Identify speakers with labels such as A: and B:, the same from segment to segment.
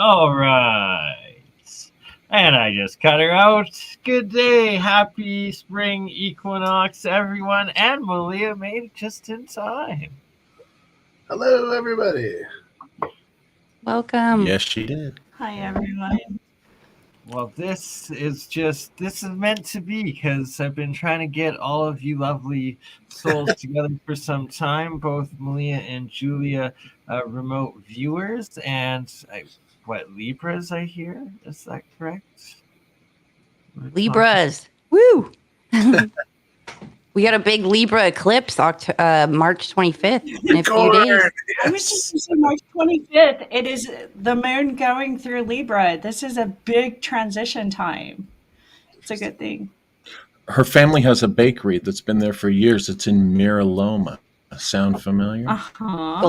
A: All right. And I just cut her out. Good day. Happy spring equinox, everyone. And Maliah made it just in time.
B: Hello, everybody.
C: Welcome.
D: Yes, she did.
E: Hi, everyone.
A: Well, this is meant to be because I've been trying to get all of you lovely souls together for some time, both Maliah and Julia, remote viewers, and Libras I hear? Is that correct?
C: Libras. Woo! We got a big Libra eclipse March 25th in a few days.
E: I was just going to say March 25th. It is the moon going through Libra. This is a big transition time. It's a good thing.
D: Her family has a bakery that's been there for years. It's in Miraloma. Sound familiar?
E: Uh-huh.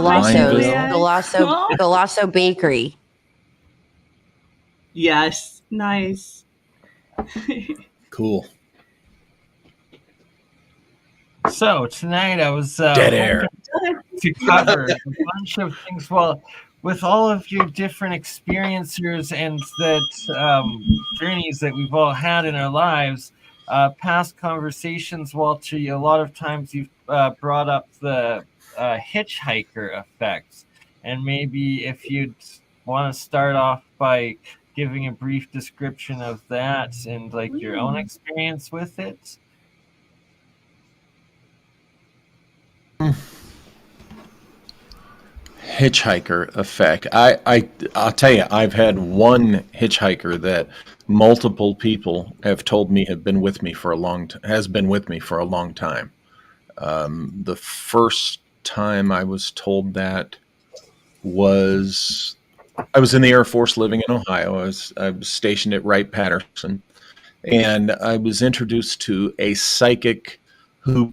C: Golasso Bakery.
E: Yes. Nice.
D: Cool.
A: So tonight I was
D: Dead air
A: to cover a bunch of things. Well, with all of your different experiences and that journeys that we've all had in our lives, past conversations, Walter, a lot of times you've brought up the hitchhiker effect, and maybe if you'd want to start off by giving a brief description of that and like your own experience with it.
D: Hitchhiker effect. I'll tell you, I've had one hitchhiker that multiple people have told me has been with me for a long time. The first time I was told that was I was in the Air Force living in Ohio. I was stationed at Wright-Patterson, and I was introduced to a psychic who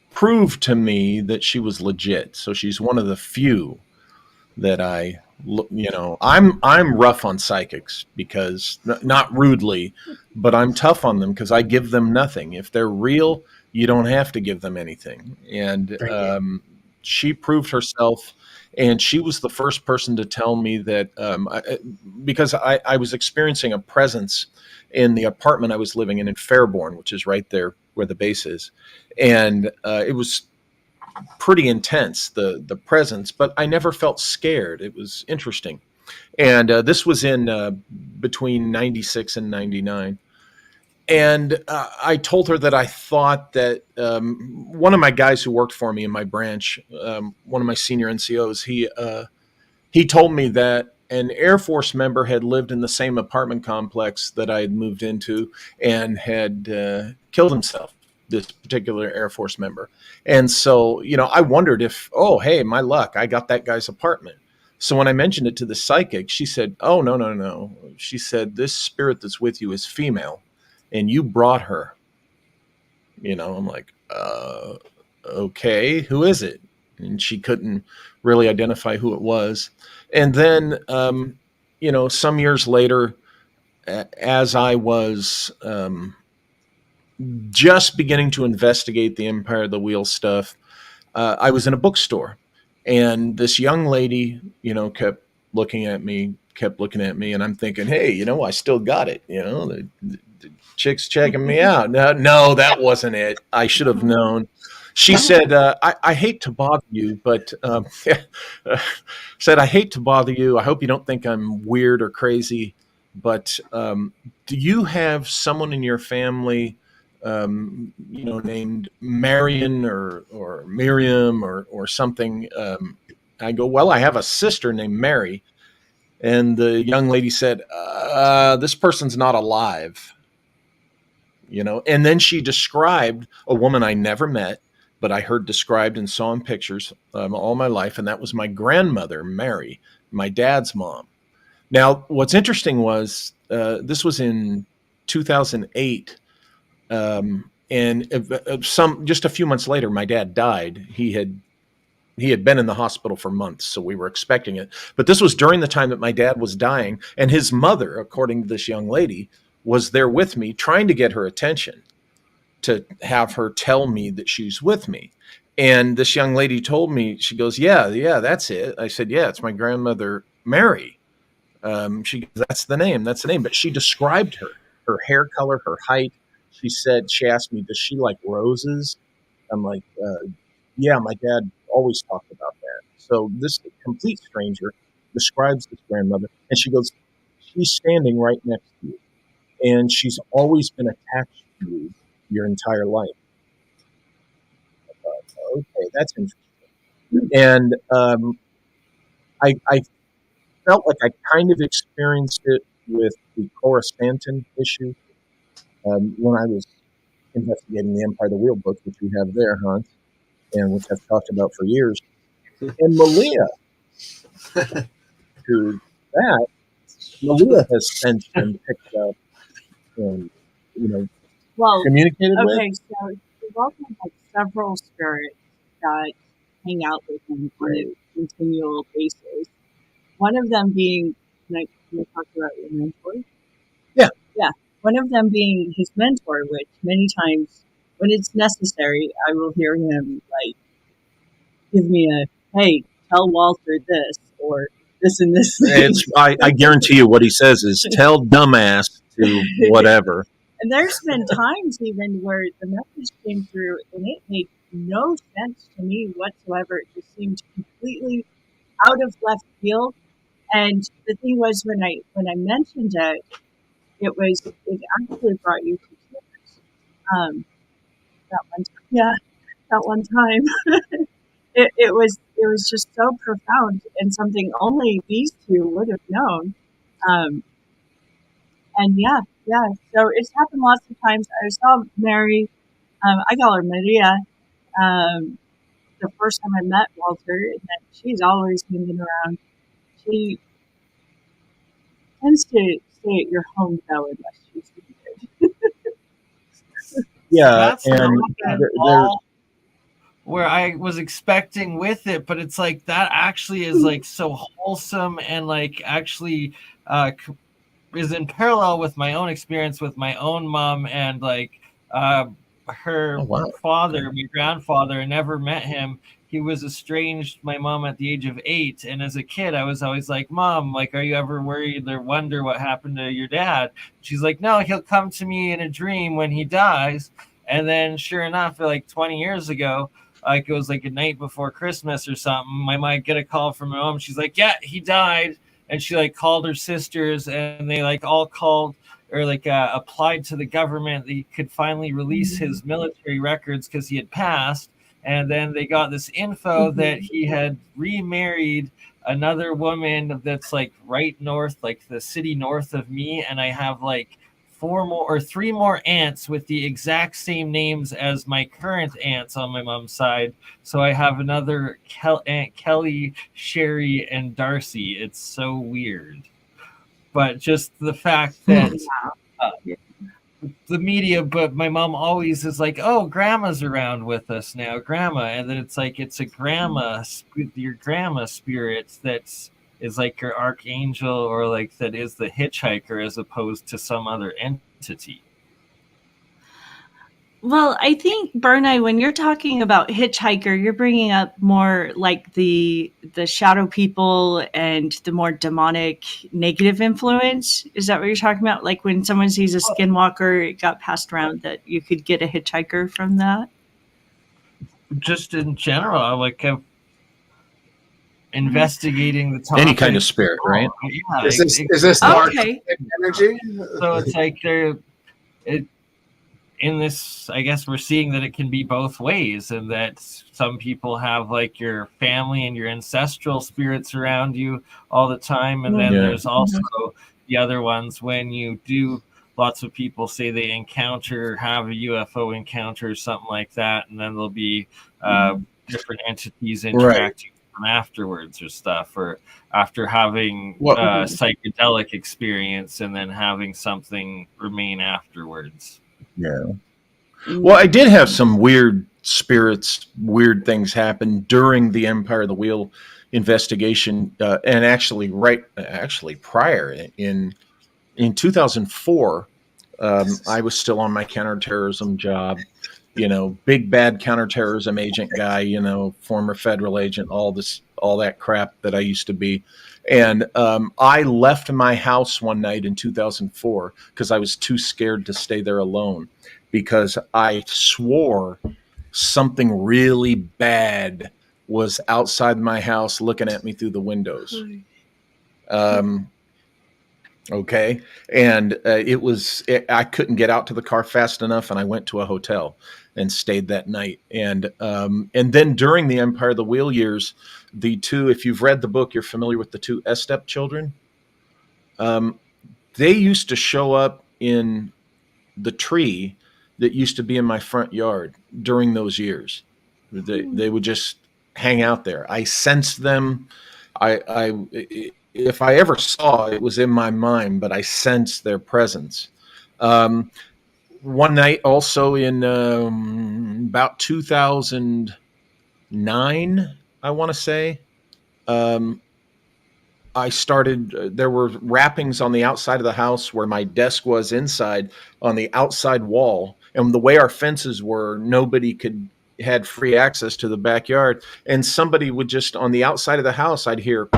D: proved to me that she was legit. So she's one of the few that I'm rough on psychics because, not rudely, but I'm tough on them because I give them nothing. If they're real, you don't have to give them anything. And she proved herself, and she was the first person to tell me that because I was experiencing a presence in the apartment I was living in Fairborn, which is right there where the base is. And it was pretty intense, the presence, but I never felt scared. It was interesting. And this was in between 96 and 99. And I told her that I thought that one of my guys who worked for me in my branch, one of my senior NCOs, he told me that an Air Force member had lived in the same apartment complex that I had moved into and had killed himself, this particular Air Force member. And so, I wondered if, oh, hey, my luck, I got that guy's apartment. So when I mentioned it to the psychic, she said, oh, no. She said, this spirit that's with you is female, and you brought her. I'm like, okay, who is it? And she couldn't really identify who it was. And then, some years later, as I was just beginning to investigate the Empire of the Wheel stuff, I was in a bookstore, and this young lady, kept looking at me, and I'm thinking, hey, I still got it. The chick's checking me out. No, that wasn't it. I should have known. She said, I hate to bother you, but said, I hate to bother you. I hope you don't think I'm weird or crazy, but do you have someone in your family, named Marion or Miriam or something? I go, well, I have a sister named Mary. And the young lady said, this person's not alive. And then she described a woman I never met, but I heard described and saw in pictures all my life. And that was my grandmother, Mary, my dad's mom. Now, what's interesting was this was in 2008. And just a few months later, my dad died. He had been in the hospital for months, so we were expecting it. But this was during the time that my dad was dying, and his mother, according to this young lady, was there with me, trying to get her attention, to have her tell me that she's with me. And this young lady told me, she goes, yeah, that's it. I said, yeah, it's my grandmother, Mary. She goes, that's the name. But she described her hair color, her height. She asked me, does she like roses? I'm like, yeah, my dad always talked about that. So this complete stranger describes this grandmother, and she goes, she's standing right next to you, and she's always been attached to you your entire life. I thought, okay, that's interesting. And I felt like I kind of experienced it with the Coruscanton issue when I was investigating the Empire of the Wheel book, which we have there, Hans, and which I've talked about for years. And Maliah, to that, Maliah has since been picked up and, communicated with.
E: Okay, so we've also had several spirits that hang out with him on a continual basis. One of them being, can I talk about your mentor?
D: Yeah.
E: Yeah. One of them being his mentor, which many times when it's necessary, I will hear him like give me hey, tell Walter this or this and this thing.
D: I guarantee you what he says is tell dumbass to whatever.
E: And there's been times even where the message came through and it made no sense to me whatsoever. It just seemed completely out of left field. And the thing was, when I mentioned it, it actually brought you to tears. That one time, it was just so profound and something only these two would have known. And yeah. So it's happened lots of times. I saw Mary. I call her Maria. The first time I met Walter, and then she's always hanging around. She tends to stay at your home though, unless she's good.
D: Yeah,
A: That's
D: and
A: there's where I was expecting with it, but it's like that actually is like so wholesome and like actually is in parallel with my own experience with my own mom and like her father, my grandfather. I never met him. He was estranged my mom at the age of 8, and as a kid I was always like, Mom, like, are you ever worried or wonder what happened to your dad? She's like, no, he'll come to me in a dream when he dies. And then sure enough, like 20 years ago, like it was like a night before Christmas or something, I might get a call from my mom. She's like, yeah, he died. And she like called her sisters, and they like all called or like applied to the government that he could finally release his military records because he had passed. And then they got this info that he had remarried another woman that's like right north, like the city north of me. And I have like 3 more aunts with the exact same names as my current aunts on my mom's side. So I have another Aunt Kelly, Sherry, and Darcy. It's so weird. But just the fact that the media, but my mom always is like, oh, grandma's around with us now, grandma. And then it's like, it's a your grandma spirit that's is like your archangel, or like that is the hitchhiker as opposed to some other entity.
E: Well, I think, BurnEye, when you're talking about hitchhiker, you're bringing up more like the shadow people and the more demonic negative influence. Is that what you're talking about? Like when someone sees a skinwalker, it got passed around that you could get a hitchhiker from that?
A: Just in general, like investigating the topic.
D: Any kind of spirit, right?
A: Yeah,
B: Is this dark energy?
A: So it's like in this, I guess we're seeing that it can be both ways, and that some people have like your family and your ancestral spirits around you all the time, and then there's also the other ones when you do. Lots of people say they have a UFO encounter or something like that, and then there'll be different entities interacting with them afterwards or stuff, or after having psychedelic experience and then having something remain afterwards.
D: Yeah. Well, I did have some weird spirits, weird things happen during the Empire of the Wheel investigation, and actually prior in 2004, I was still on my counterterrorism job, big bad counterterrorism agent guy, former federal agent, all that crap that I used to be. And I left my house one night in 2004 because I was too scared to stay there alone, because I swore something really bad was outside my house looking at me through the windows. Okay. And I couldn't get out to the car fast enough, and I went to a hotel and stayed that night. And then during the Empire of the Wheel years, the two, if you've read the book, you're familiar with the two Estep children. They used to show up in the tree that used to be in my front yard during those years. They would just hang out there. I sensed them. If I ever saw, it was in my mind, but I sensed their presence. One night also in about 2009, I want to say, I started, there were wrappings on the outside of the house where my desk was inside on the outside wall. And the way our fences were, nobody had free access to the backyard. And somebody would just, on the outside of the house, I'd hear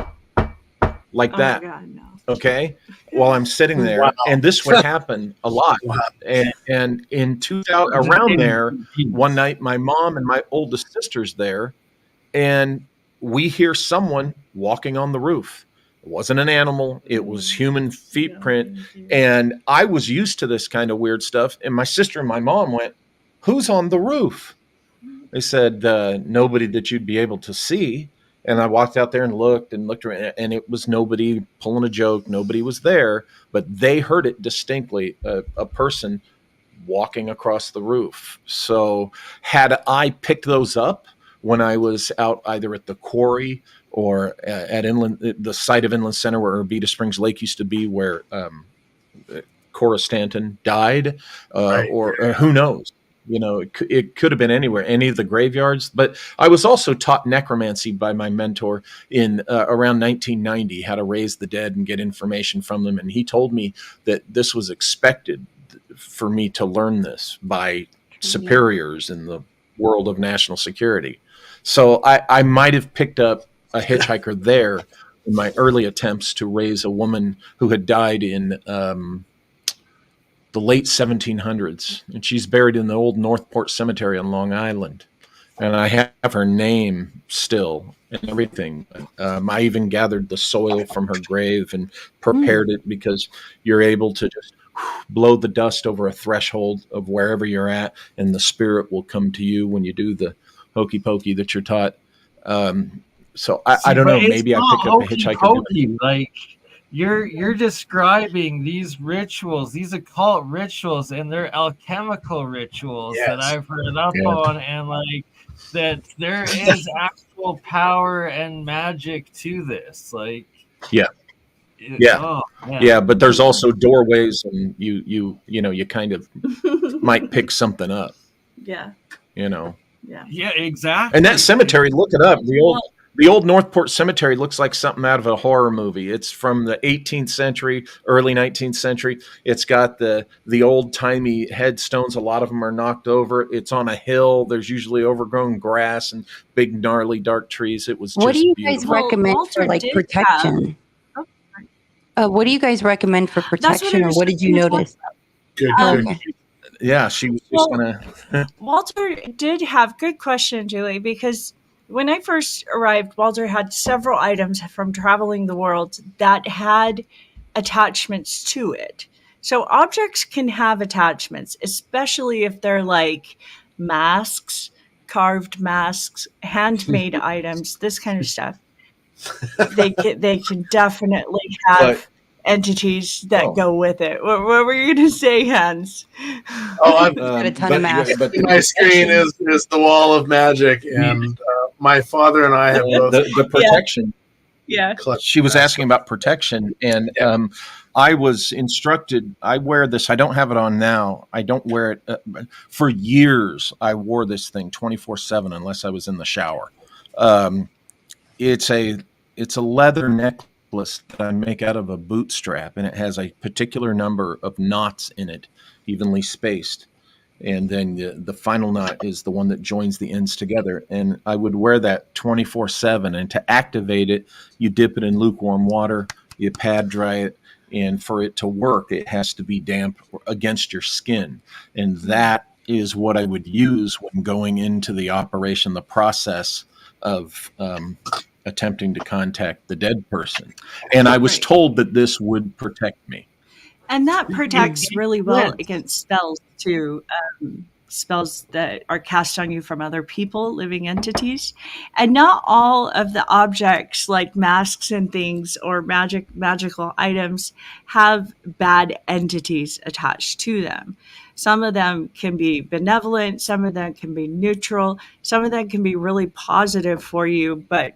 D: like that.
E: Oh God, no.
D: Okay. While I'm sitting there. Wow. And this would happen a lot. Wow. And in 2000, around there, one night, my mom and my oldest sister's there, and we hear someone walking on the roof. It wasn't an animal. It was human feet print. And I was used to this kind of weird stuff. And my sister and my mom went, "Who's on the roof?" They said, "Nobody that you'd be able to see." And I walked out there and looked around, and it was nobody pulling a joke. Nobody was there, but they heard it distinctly, a person walking across the roof. So had I picked those up when I was out either at the quarry or at the site of Inland Center where Urbita Springs Lake used to be, where Cora Stanton died, or who knows? You know, it could have been anywhere, any of the graveyards. But I was also taught necromancy by my mentor in around 1990, how to raise the dead and get information from them. And he told me that this was expected for me to learn this by superiors in the world of national security. So I might have picked up a hitchhiker there in my early attempts to raise a woman who had died in the late 1700s, and she's buried in the old Northport Cemetery on Long Island. And I have her name still and everything. I even gathered the soil from her grave and prepared it, because you're able to just blow the dust over a threshold of wherever you're at, and the spirit will come to you when you do the hokey pokey that you're taught. So I don't know. Maybe I picked up a hitchhiker.
A: Like, you're describing these rituals, these occult rituals, and they're alchemical rituals that I've read up on, and like that there is actual power and magic to this. Like,
D: but there's also doorways, and you kind of might pick something up.
E: Yeah.
A: Yeah, exactly.
D: And that cemetery, look it up. The old Northport Cemetery looks like something out of a horror movie. It's from the 18th century, early 19th century. It's got the old-timey headstones. A lot of them are knocked over. It's on a hill. There's usually overgrown grass and big, gnarly, dark trees. It was just
C: What do you
D: beautiful.
C: guys recommend for like protection? What do you guys recommend for protection, or what did you notice?
B: Good.
D: Yeah, she was just gonna.
E: Walter did have good question, Julie, because when I first arrived, Walter had several items from traveling the world that had attachments to it. So objects can have attachments, especially if they're like masks, carved masks, handmade items, this kind of stuff. They can definitely have entities that go with it. What were you going to say, Hans?
B: Oh, I've
C: got a ton of masks.
B: My screen is the wall of magic, and my father and I have both
D: the protection.
E: Yeah.
D: She was asking about protection, and I was instructed. I wear this. I don't have it on now. I don't wear it for years. I wore this thing 24/7 unless I was in the shower. It's a leather necklace that I make out of a bootstrap, and it has a particular number of knots in it, evenly spaced. And then the final knot is the one that joins the ends together. And I would wear that 24/7. And to activate it, you dip it in lukewarm water, you pad dry it, and for it to work, it has to be damp against your skin. And that is what I would use when going into the operation, the process of attempting to contact the dead person. And I was
E: Right.
D: told that this would protect me.
E: And that protects really well
A: Yes.
E: against spells too. Spells that are cast on you from other people, living entities. And not all of the objects like masks and things or magical items have bad entities attached to them. Some of them can be benevolent, some of them can be neutral, some of them can be really positive for you, but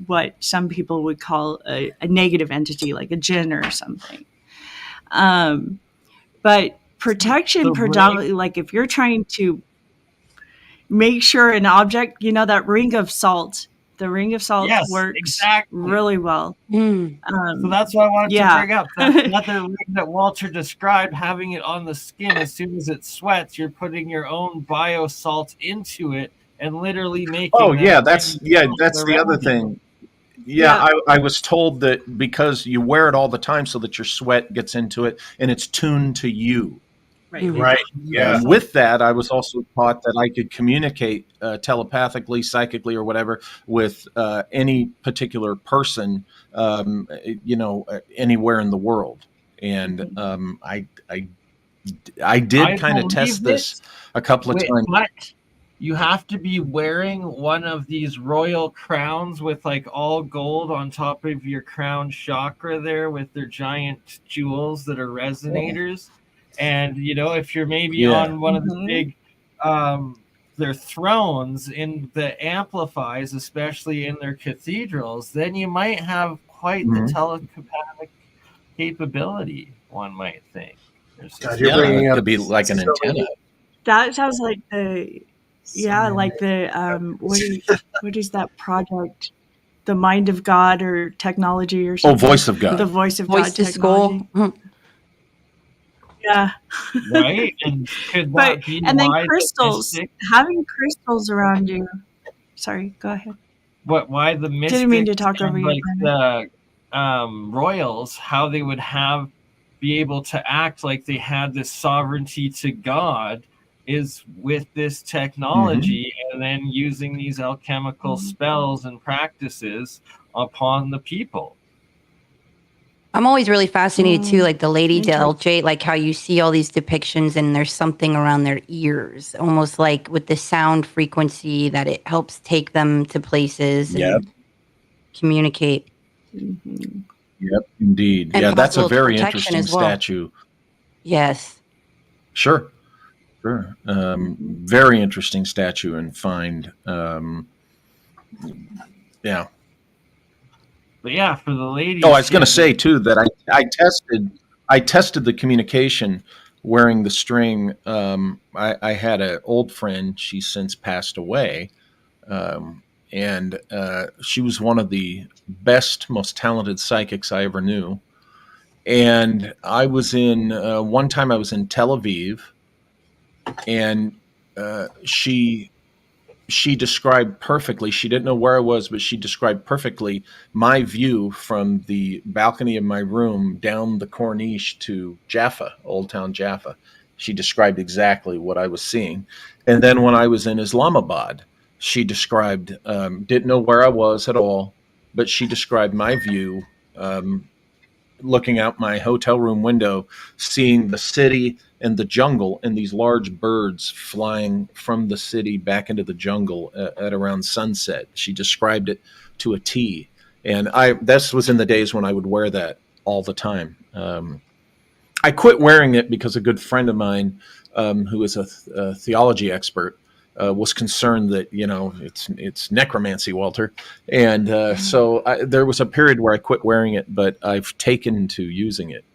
E: what some people would call a negative entity, like a jinn or something. But protection
A: So
E: predominantly, like if you're trying to make sure an object, you know, that ring of salt, the ring of salt
A: Yes,
E: works
A: exactly.
E: really well.
A: So that's what I wanted
E: yeah.
A: to bring up. That's another ring that Walter described, having it on the skin. As soon as it sweats, you're putting your own biosalt into it and literally making
D: Oh
A: them
D: yeah, that's
A: themselves
D: the other
A: around you.
D: thing. Yeah, I was told that because you wear it all the time so that your sweat gets into it and it's tuned to you.
E: Right.
B: Right. Yeah.
D: And with that, I was also taught that I could communicate telepathically, psychically, or whatever with any particular person, anywhere in the world. And I did kind of test this a couple of times.
A: But you have to be wearing one of these royal crowns with like all gold on top of your crown chakra there with their giant jewels that are resonators. And, if you're maybe on one of the big, their thrones in the amplifies, especially in their cathedrals, then you might have quite the telepathic capability, one might think.
B: God, you're bringing
D: it
B: up
D: could be like an antenna.
E: That sounds like the what is that project? The Mind of God or technology or something?
D: Oh, Voice of God.
E: The Voice of
C: Voice
E: God
C: to
E: technology.
C: school.
E: Yeah.
A: Right? And could that be
E: and then
A: why the
E: crystals,
A: mystic-
E: having crystals around you. Sorry, go ahead.
A: why the mystics
E: Didn't mean to talk
A: and,
E: over you.
A: like the royals, how they would be able to act like they had this sovereignty to God is with this technology and then using these alchemical spells and practices upon the people.
C: I'm always really fascinated too, like the Lady
E: Interesting.
C: Delche, like how you see all these depictions and there's something around their ears, almost like with the sound frequency that it helps take them to places and communicate.
E: Mm-hmm.
D: Yep, indeed.
C: And
D: Yeah, that's a
C: possible
D: very
C: protection
D: interesting
C: as well.
D: statue.
C: Yes.
D: Sure. Very interesting statue and find. Yeah.
A: But yeah, for the ladies.
D: Oh, I was going to say too that I tested the communication wearing the string. I had an old friend. She's since passed away, and she was one of the best, most talented psychics I ever knew. And I was one time I was in Tel Aviv, and she described perfectly. She didn't know where I was, but she described perfectly my view from the balcony of my room down the Corniche to Jaffa, Old Town Jaffa. She described exactly what I was seeing. And then when I was in Islamabad, she described, didn't know where I was at all, but she described my view, looking out my hotel room window, seeing the city and the jungle and these large birds flying from the city back into the jungle at around sunset. She described it to a T. And this was in the days when I would wear that all the time. I quit wearing it because a good friend of mine, who is a theology expert, was concerned that, it's necromancy, Walter. And so there was a period where I quit wearing it, but I've taken to using it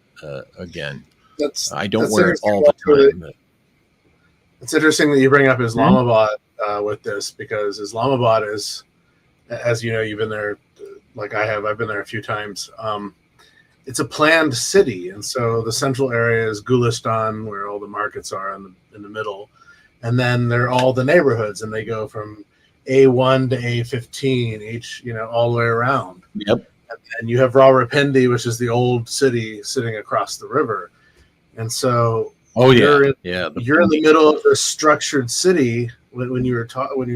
D: again. I don't wear it all the time. But.
B: It's interesting that you bring up Islamabad with this, because Islamabad is, as you know, you've been there like I have. I've been there a few times. It's a planned city, and so the central area is Gulistan, where all the markets are in the middle. and then they're all the neighborhoods, and they go from A1 to A15, each, all the way around.
D: Yep.
B: And you have Rawalpindi, which is the old city sitting across the river. And so you're in the middle of a structured city when you were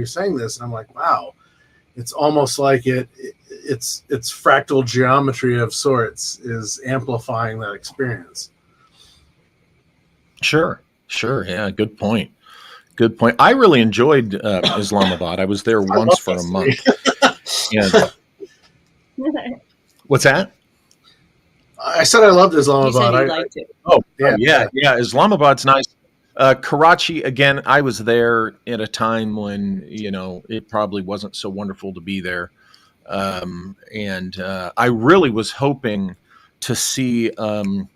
B: saying this, and I'm like, wow, it's almost like it's fractal geometry of sorts is amplifying that experience.
D: Sure. Yeah, good point. I really enjoyed Islamabad. I was there once for a month. And, what's that?
B: I said I loved Islamabad.
E: You said you liked it.
D: Oh, yeah. Islamabad's nice. Karachi, again, I was there at a time when, it probably wasn't so wonderful to be there. And I really was hoping to see, oh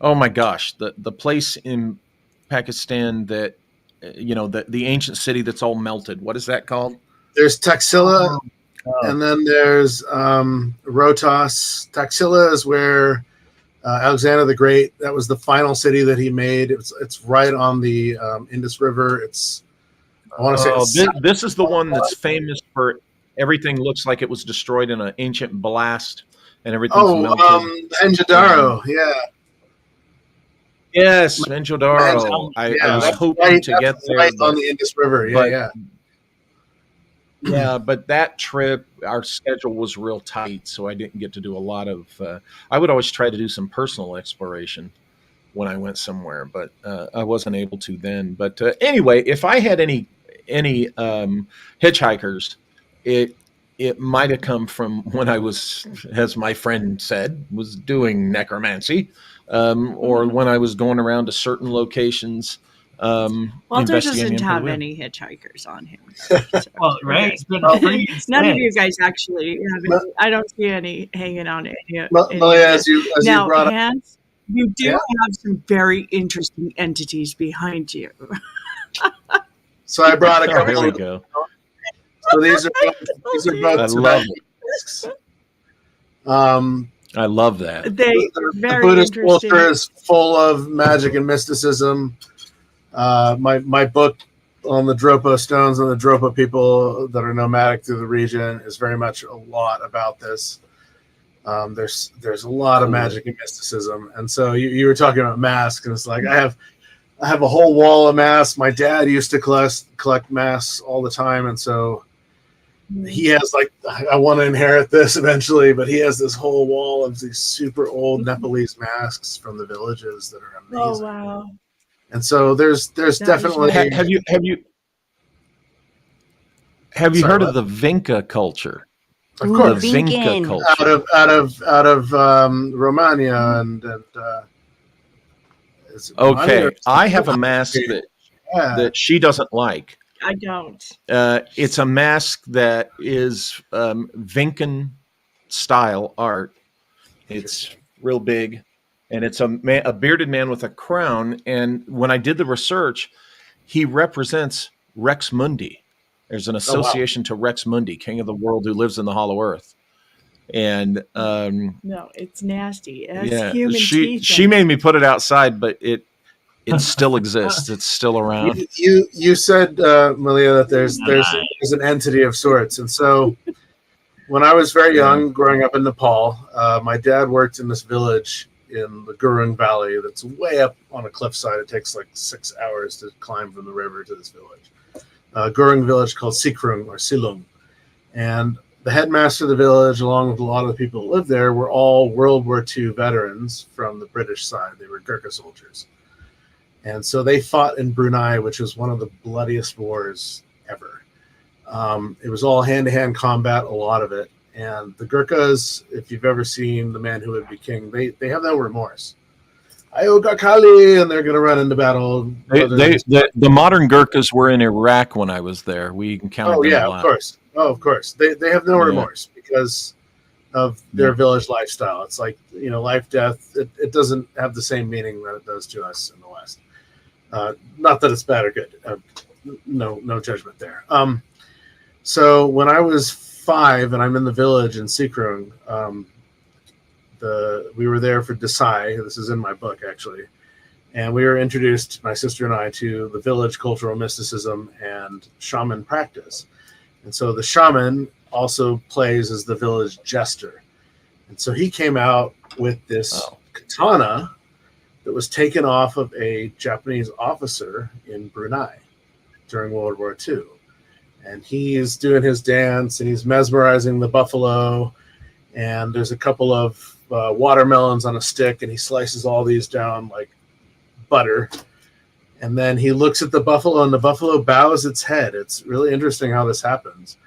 D: my gosh, the place in Pakistan that, the ancient city that's all melted. What is that called?
B: There's Taxila, and then there's Rohtas. Taxila is where Alexander the Great, that was the final city that he made. It's right on the Indus River. I want to say
D: this is the one that's famous for everything looks like it was destroyed in an ancient blast and everything's melted.
B: Mohenjo-daro, yeah.
D: Yes, Mohenjo-daro. I was hoping to get there.
B: Right on the Indus River,
D: Yeah, but that trip, our schedule was real tight, so I didn't get to do a lot of. I would always try to do some personal exploration when I went somewhere, but I wasn't able to then. But anyway, if I had any hitchhikers, it might have come from when I was, as my friend said, was doing necromancy, or when I was going around to certain locations.
E: Walter doesn't have any hitchhikers on him. So,
A: well, right.
E: None of you guys actually have any. I don't see any hanging on it.
B: Maliah, as you brought
E: Hans, you do have some very interesting entities behind you.
B: So I brought a couple.
D: Here we go.
B: So these are both.
D: I love it. I love that.
B: The Buddhist culture is full of magic and mysticism. My book on the Dropo stones and the Dropo people that are nomadic through the region is very much a lot about this. There's a lot of magic and mysticism, and so you were talking about masks, and it's like I have a whole wall of masks. My dad used to collect masks all the time, and so he has I want to inherit this eventually, but he has this whole wall of these super old Nepalese masks from the villages that are amazing.
E: Oh wow.
B: And so there's definitely.
D: Have you heard of the Vinca culture?
B: Of course,
D: the Vinca culture
B: out of Romania and
D: okay. I have a mask that she doesn't like.
E: I don't.
D: It's a mask that is Vincan style art. It's real big. And it's a bearded man with a crown. And when I did the research, he represents Rex Mundi. There's an association to Rex Mundi, king of the world who lives in the Hollow Earth. And
E: no, it's nasty. It has human teeth.
D: She made me put it outside, but it still exists. It's still around.
B: You said, Maliah, that there's an entity of sorts. And so when I was very young, growing up in Nepal, my dad worked in this village in the Gurung Valley that's way up on a cliffside. It takes 6 hours to climb from the river to this village. Gurung village called Sikrung or Silung. And the headmaster of the village, along with a lot of the people who lived there, were all World War II veterans from the British side. They were Gurkha soldiers. And so they fought in BurnEye, which was one of the bloodiest wars ever. It was all hand-to-hand combat, a lot of it. And the Gurkhas, if you've ever seen The Man Who Would Be King, they have no remorse. Ayoga Kali, and they're going to run into battle.
D: The modern Gurkhas were in Iraq when I was there. We encountered them a lot.
B: Of course. They have no remorse because of their village lifestyle. It's like, life, death. It doesn't have the same meaning that it does to us in the West. Not that it's bad or good. No judgment there. So when I was 5 and I'm in the village in Sikrung, we were there for Desai. This is in my book, actually. And we were introduced, my sister and I, to the village cultural mysticism and shaman practice. And so the shaman also plays as the village jester. And so he came out with this katana that was taken off of a Japanese officer in BurnEye during World War II. And he's doing his dance and he's mesmerizing the buffalo. And there's a couple of watermelons on a stick, and he slices all these down like butter. And then he looks at the buffalo, and the buffalo bows its head. It's really interesting how this happens.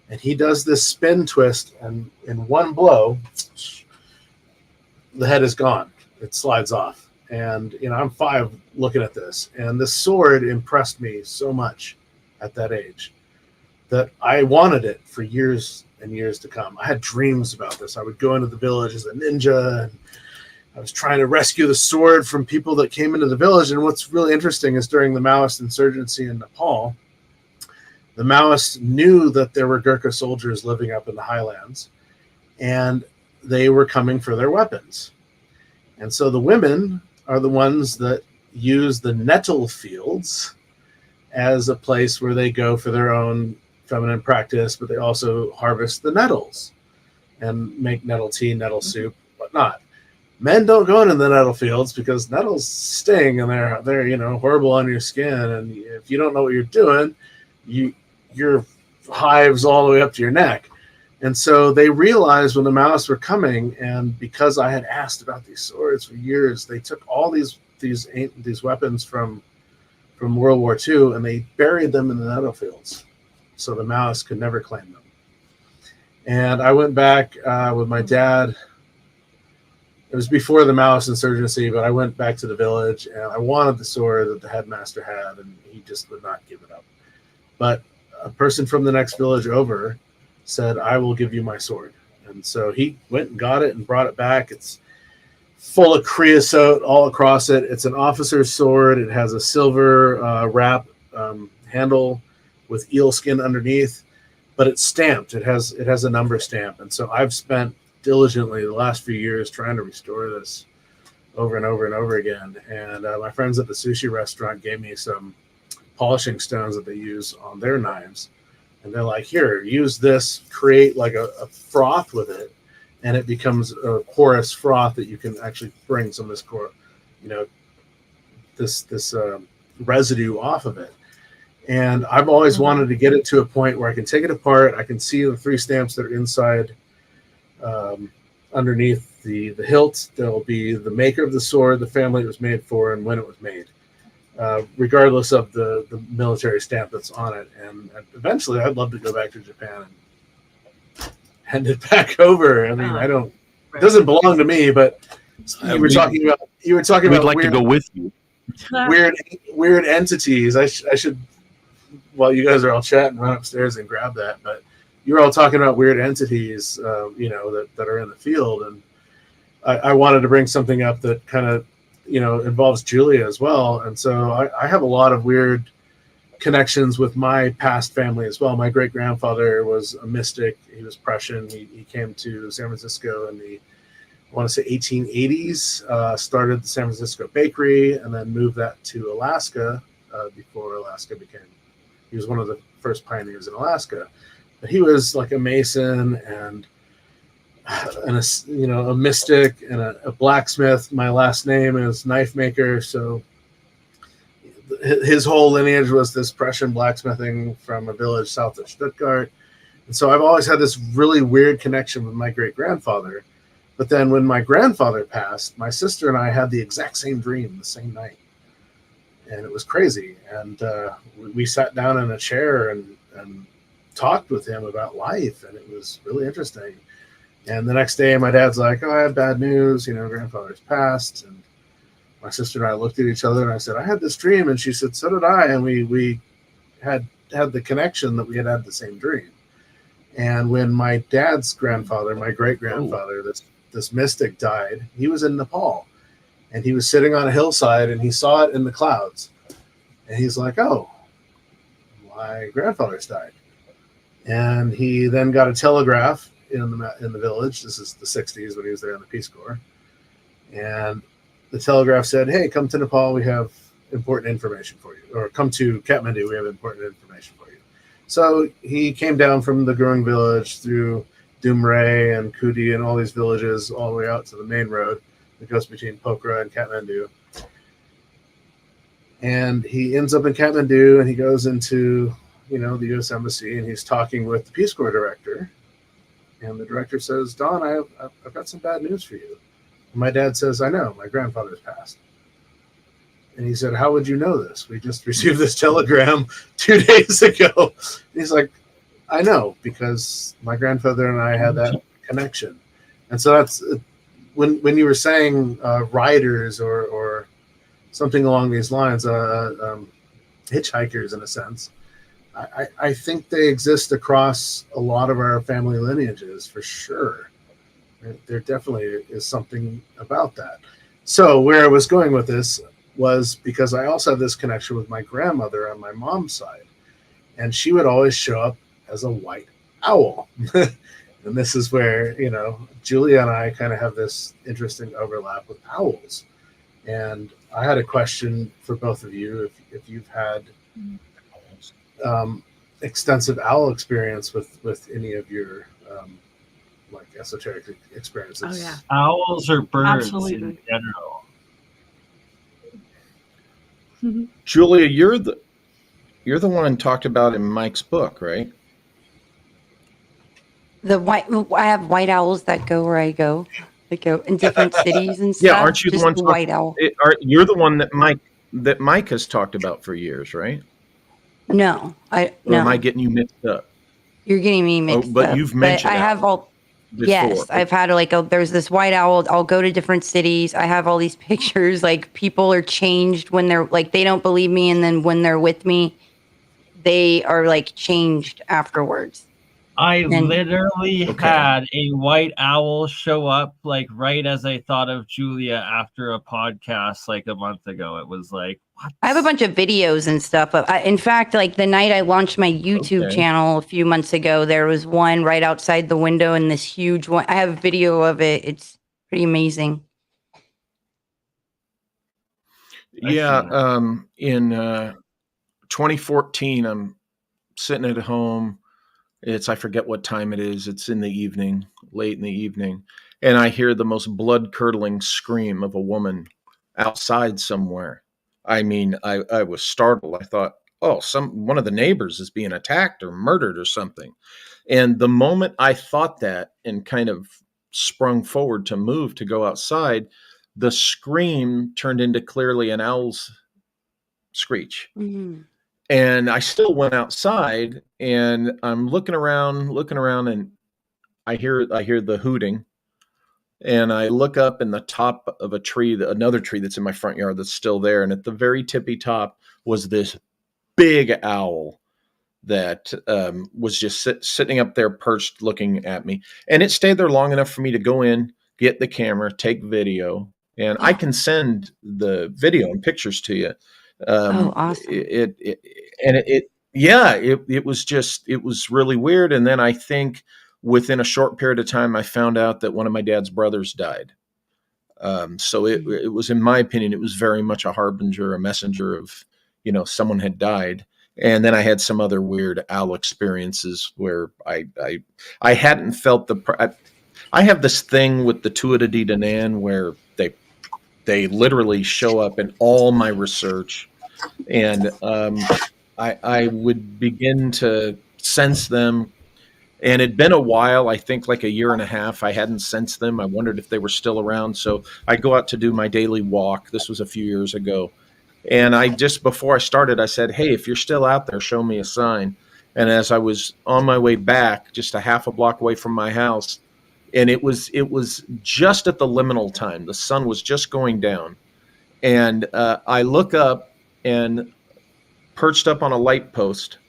B: And he does this spin twist, and in one blow, the head is gone. It slides off. And, you know, I'm 5 looking at this, and this sword impressed me so much at that age that I wanted it for years and years to come. I had dreams about this. I would go into the village as a ninja, and I was trying to rescue the sword from people that came into the village. And what's really interesting is during the Maoist insurgency in Nepal, the Maoists knew that there were Gurkha soldiers living up in the highlands, and they were coming for their weapons. And so the women are the ones that use the nettle fields as a place where they go for their own feminine practice, but they also harvest the nettles and make nettle tea, nettle soup, whatnot. Men don't go into the nettle fields because nettles sting, and they're you know, horrible on your skin. And if you don't know what you're doing, your hives all the way up to your neck. And so they realized when the Maoists were coming, and because I had asked about these swords for years, they took all these weapons from World War II and they buried them in the nettle fields, so the Maoists could never claim them. And I went back with my dad. It was before the Maoist insurgency, but I went back to the village, and I wanted the sword that the headmaster had, and he just would not give it up. But a person from the next village over said, "I will give you my sword." And so he went and got it and brought it back. It's full of creosote all across it. It's an officer's sword. It has a silver wrap handle with eel skin underneath, but it's stamped. It has a number stamp. And so I've spent diligently the last few years trying to restore this over and over and over again. And my friends at the sushi restaurant gave me some polishing stones that they use on their knives. And they're like, "Here, use this, create like a froth with it, and it becomes a porous froth that you can actually bring some of this this residue off of it." And I've always wanted to get it to a point where I can take it apart. I can see the 3 stamps that are inside underneath the hilt. There'll be the maker of the sword, the family it was made for, and when it was made, regardless of the military stamp that's on it. And eventually I'd love to go back to Japan and hand it back over. I mean, it doesn't belong to me, but you were talking about
D: we'd like to go with you.
B: Weird entities. I should, while you guys are all chatting, run upstairs and grab that. But you're all talking about weird entities, that are in the field. And I wanted to bring something up that kind of, involves Julia as well. And so I have a lot of weird connections with my past family as well. My great-grandfather was a mystic. He was Prussian. He came to San Francisco in the, I want to say 1880s, started the San Francisco bakery, and then moved that to Alaska before Alaska he was one of the first pioneers in Alaska. But he was like a Mason and a mystic and a blacksmith. My last name is Knife Maker, so his whole lineage was this Prussian blacksmithing from a village south of Stuttgart. And so I've always had this really weird connection with my great-grandfather. But then when my grandfather passed, my sister and I had the exact same dream the same night. And it was crazy. And we sat down in a chair and talked with him about life, and it was really interesting. And the next day, my dad's like, "Oh, I have bad news. Grandfather's passed." And my sister and I looked at each other, and I said, "I had this dream." And she said, "So did I." And we had the connection that we had the same dream. And when my dad's grandfather, my great-grandfather, this mystic died, he was in Nepal. And he was sitting on a hillside, and he saw it in the clouds. And he's like, "Oh, my grandfather's died." And he then got a telegraph in the village. This is the 60s when he was there in the Peace Corps. And the telegraph said, "Hey, come to Nepal. We have important information for you," or "Come to Kathmandu. We have important information for you." So he came down from the growing village through Dumre and Kudi and all these villages all the way out to the main road that goes between Pokhara and Kathmandu. And he ends up in Kathmandu, and he goes into, the U.S. Embassy, and he's talking with the Peace Corps director. And the director says, "Don, I've got some bad news for you." And my dad says, "I know, my grandfather's passed." And he said, "How would you know this? We just received this telegram 2 days ago." And he's like, "I know, because my grandfather and I had that connection." And so that's when you were saying riders or something along these lines, hitchhikers in a sense. I think they exist across a lot of our family lineages for sure. There definitely is something about that. So where I was going with this was because I also have this connection with my grandmother on my mom's side, and she would always show up as a white owl. And this is where, Julia and I kind of have this interesting overlap with owls. And I had a question for both of you, if you've had extensive owl experience with any of your like esoteric experiences.
E: Oh yeah,
A: Owls or birds
E: Absolutely.
A: in general.
D: Julia, you're the one talked about in Mike's book, right?
C: I have white owls that go where I go. They go in different cities and stuff.
D: Yeah, aren't you the
C: Just
D: one?
C: the white owl.
D: You're the one that Mike has talked about for years, right?
C: No,
D: Or am I getting you mixed up?
C: You're getting me mixed up.
D: But you've mentioned
C: I have all.
D: before.
C: Yes, I've had there's this white owl. I'll go to different cities. I have all these pictures. Like, people are changed when they're they don't believe me, and then when they're with me, they are changed afterwards.
A: I literally had a white owl show up right as I thought of Julia after a podcast a month ago. It was what?
C: I have a bunch of videos and stuff. In fact, the night I launched my YouTube channel a few months ago, there was one right outside the window, and this huge one. I have a video of it. It's pretty amazing.
D: Yeah, in 2014, I'm sitting at home. I forget what time it is. It's in the evening, late in the evening. And I hear the most blood-curdling scream of a woman outside somewhere. I mean, I was startled. I thought, one of the neighbors is being attacked or murdered or something. And the moment I thought that and kind of sprung forward to move to go outside, the scream turned into clearly an owl's screech. Mm-hmm. And I still went outside, and I'm looking around, and I hear the hooting, and I look up in the top of a tree, another tree that's in my front yard that's still there, and at the very tippy top was this big owl that was just sitting up there perched looking at me. And it stayed there long enough for me to go in, get the camera, take video, and I can send the video and pictures to you.
C: Awesome.
D: It was really weird. And then I think within a short period of time, I found out that one of my dad's brothers died. So it was, in my opinion, it was very much a harbinger, a messenger of, someone had died. And then I had some other weird owl experiences where I hadn't felt I have this thing with the Tuatha Dé Danann where they literally show up in all my research. And I would begin to sense them. And it'd been a while, I think a year and a half, I hadn't sensed them. I wondered if they were still around. So I'd go out to do my daily walk. This was a few years ago. And before I started, I said, "Hey, if you're still out there, show me a sign." And as I was on my way back, just a half a block away from my house, and it was just at the liminal time. The sun was just going down. And I look up, and perched up on a light post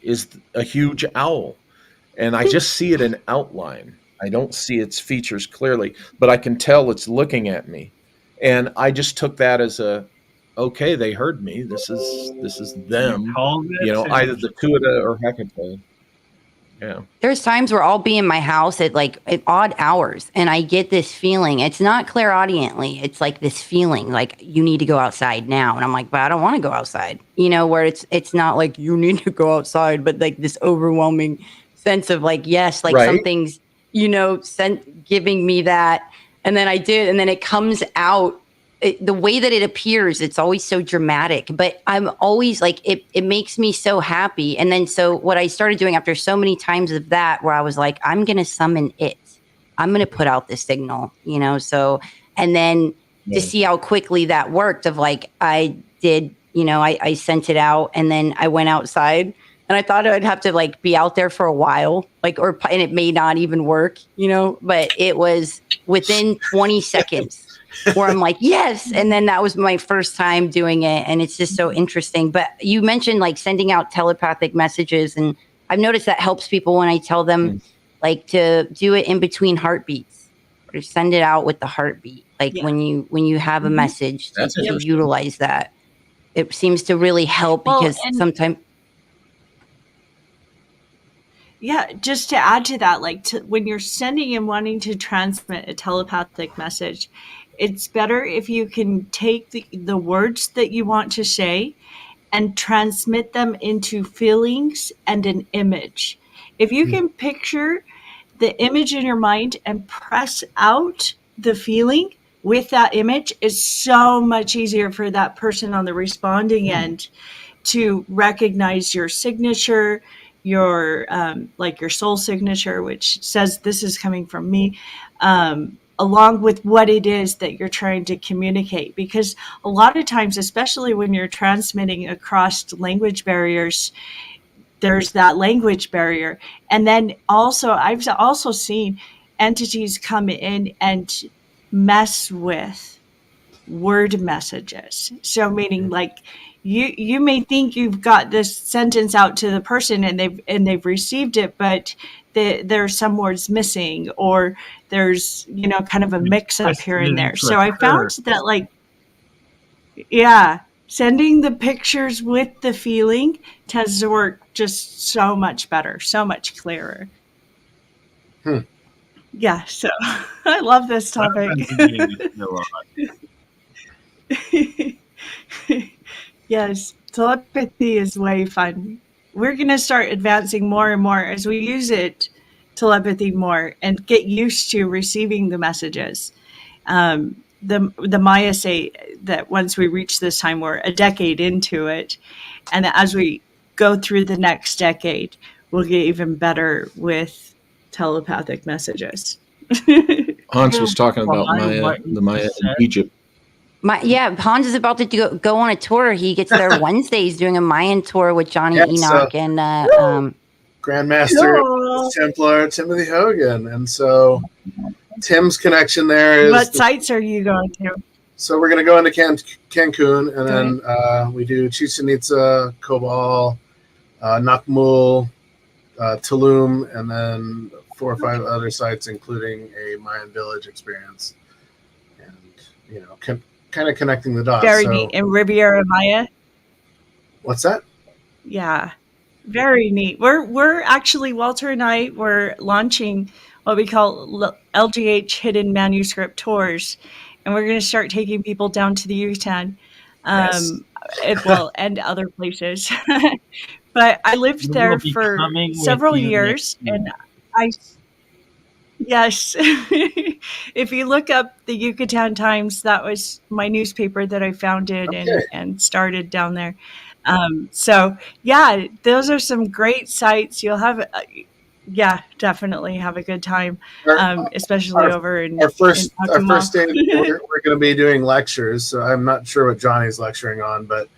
D: is a huge owl. And I just see it in outline. I don't see its features clearly, but I can tell it's looking at me. And I just took that as okay, they heard me. This is them. Either the Tuatha or Hecate. Yeah.
C: There's times where I'll be in my house at odd hours and I get this feeling. It's not clairaudiently. It's like this feeling like you need to go outside now. And I'm like, but I don't want to go outside, where it's not like you need to go outside, but like this overwhelming sense of like, yes, like something's, giving me that. And then I did. And then it comes out. The way that it appears, it's always so dramatic, but I'm always like, it makes me so happy. And then, so what I started doing after so many times of that, where I was like, I'm going to summon it. I'm going to put out the signal, so, and then to see how quickly that worked of like, I did, I sent it out and then I went outside and I thought I'd have to like be out there for a while, and it may not even work, but it was within 20 seconds. Where I'm like, yes. And then that was my first time doing it. And it's just so interesting. But you mentioned like sending out telepathic messages. And I've noticed that helps people when I tell them like to do it in between heartbeats or send it out with the heartbeat. Like when you have a message to utilize that, it seems to really help because sometimes.
E: Yeah, just to add to that, like when you're sending and wanting to transmit a telepathic message, it's better if you can take the words that you want to say and transmit them into feelings and an image. If you can picture the image in your mind and press out the feeling with that image, it's so much easier for that person on the responding end to recognize your signature, your like your soul signature, which says this is coming from me, along with what it is that you're trying to communicate. Because a lot of times, especially when you're transmitting across language barriers, there's that language barrier. And then also, I've also seen entities come in and mess with word messages. So meaning like you may think you've got this sentence out to the person and they've received it, but there's some words missing, or there's kind of a mix up here and there. So I found that like sending the pictures with the feeling tends to work just so much better, so much clearer. Yeah, so I love this topic. Yes, telepathy is way fun. We're going to start advancing more and more as we use telepathy more and get used to receiving the messages. The Maya say that once we reach this time, we're a decade into it. And that as we go through the next decade, we'll get even better with telepathic messages.
D: Hans was talking about the Maya in Egypt.
C: Hans is about to go on a tour. He gets there Wednesdays doing a Mayan tour with Johnny Enoch and
B: Grandmaster Templar Timothy Hogan. And so Tim's connection there is...
E: What sites are you going to?
B: So we're going to go into Cancun, and then we do Chichen Itza, Cobol, Nakmul, Tulum, and then 4 or 5 other sites, including a Mayan village experience. And, kind of connecting the dots.
E: Very neat. And Riviera Maya?
B: What's that?
E: Yeah. Very neat. We're actually, Walter and I were launching what we call LGH Hidden Manuscript Tours. And we're going to start taking people down to the Yucatan, and other places. But I lived there for several years, and yes. If you look up the Yucatan Times, that was my newspaper that I founded and started down there. So yeah, those are some great sites. You'll have, definitely have a good time, especially over in
B: our first day. We're going to be doing lectures. So I'm not sure what Johnny's lecturing on, but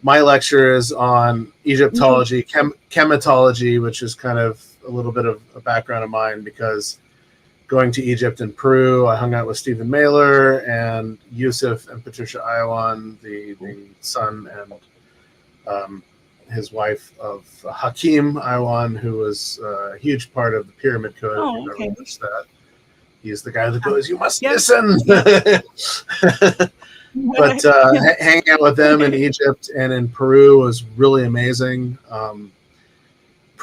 B: my lecture is on Egyptology, chematology, which is kind of a little bit of a background of mine, because going to Egypt and Peru, I hung out with Stephen Mailer and Yusuf and Patricia Iwan, the son and his wife of Hakim Iwan, who was a huge part of the Pyramid Code.
E: Oh,
B: if you've
E: okay.
B: ever watched that. He's the guy that goes, "You must listen." But hanging out with them in Egypt and in Peru was really amazing.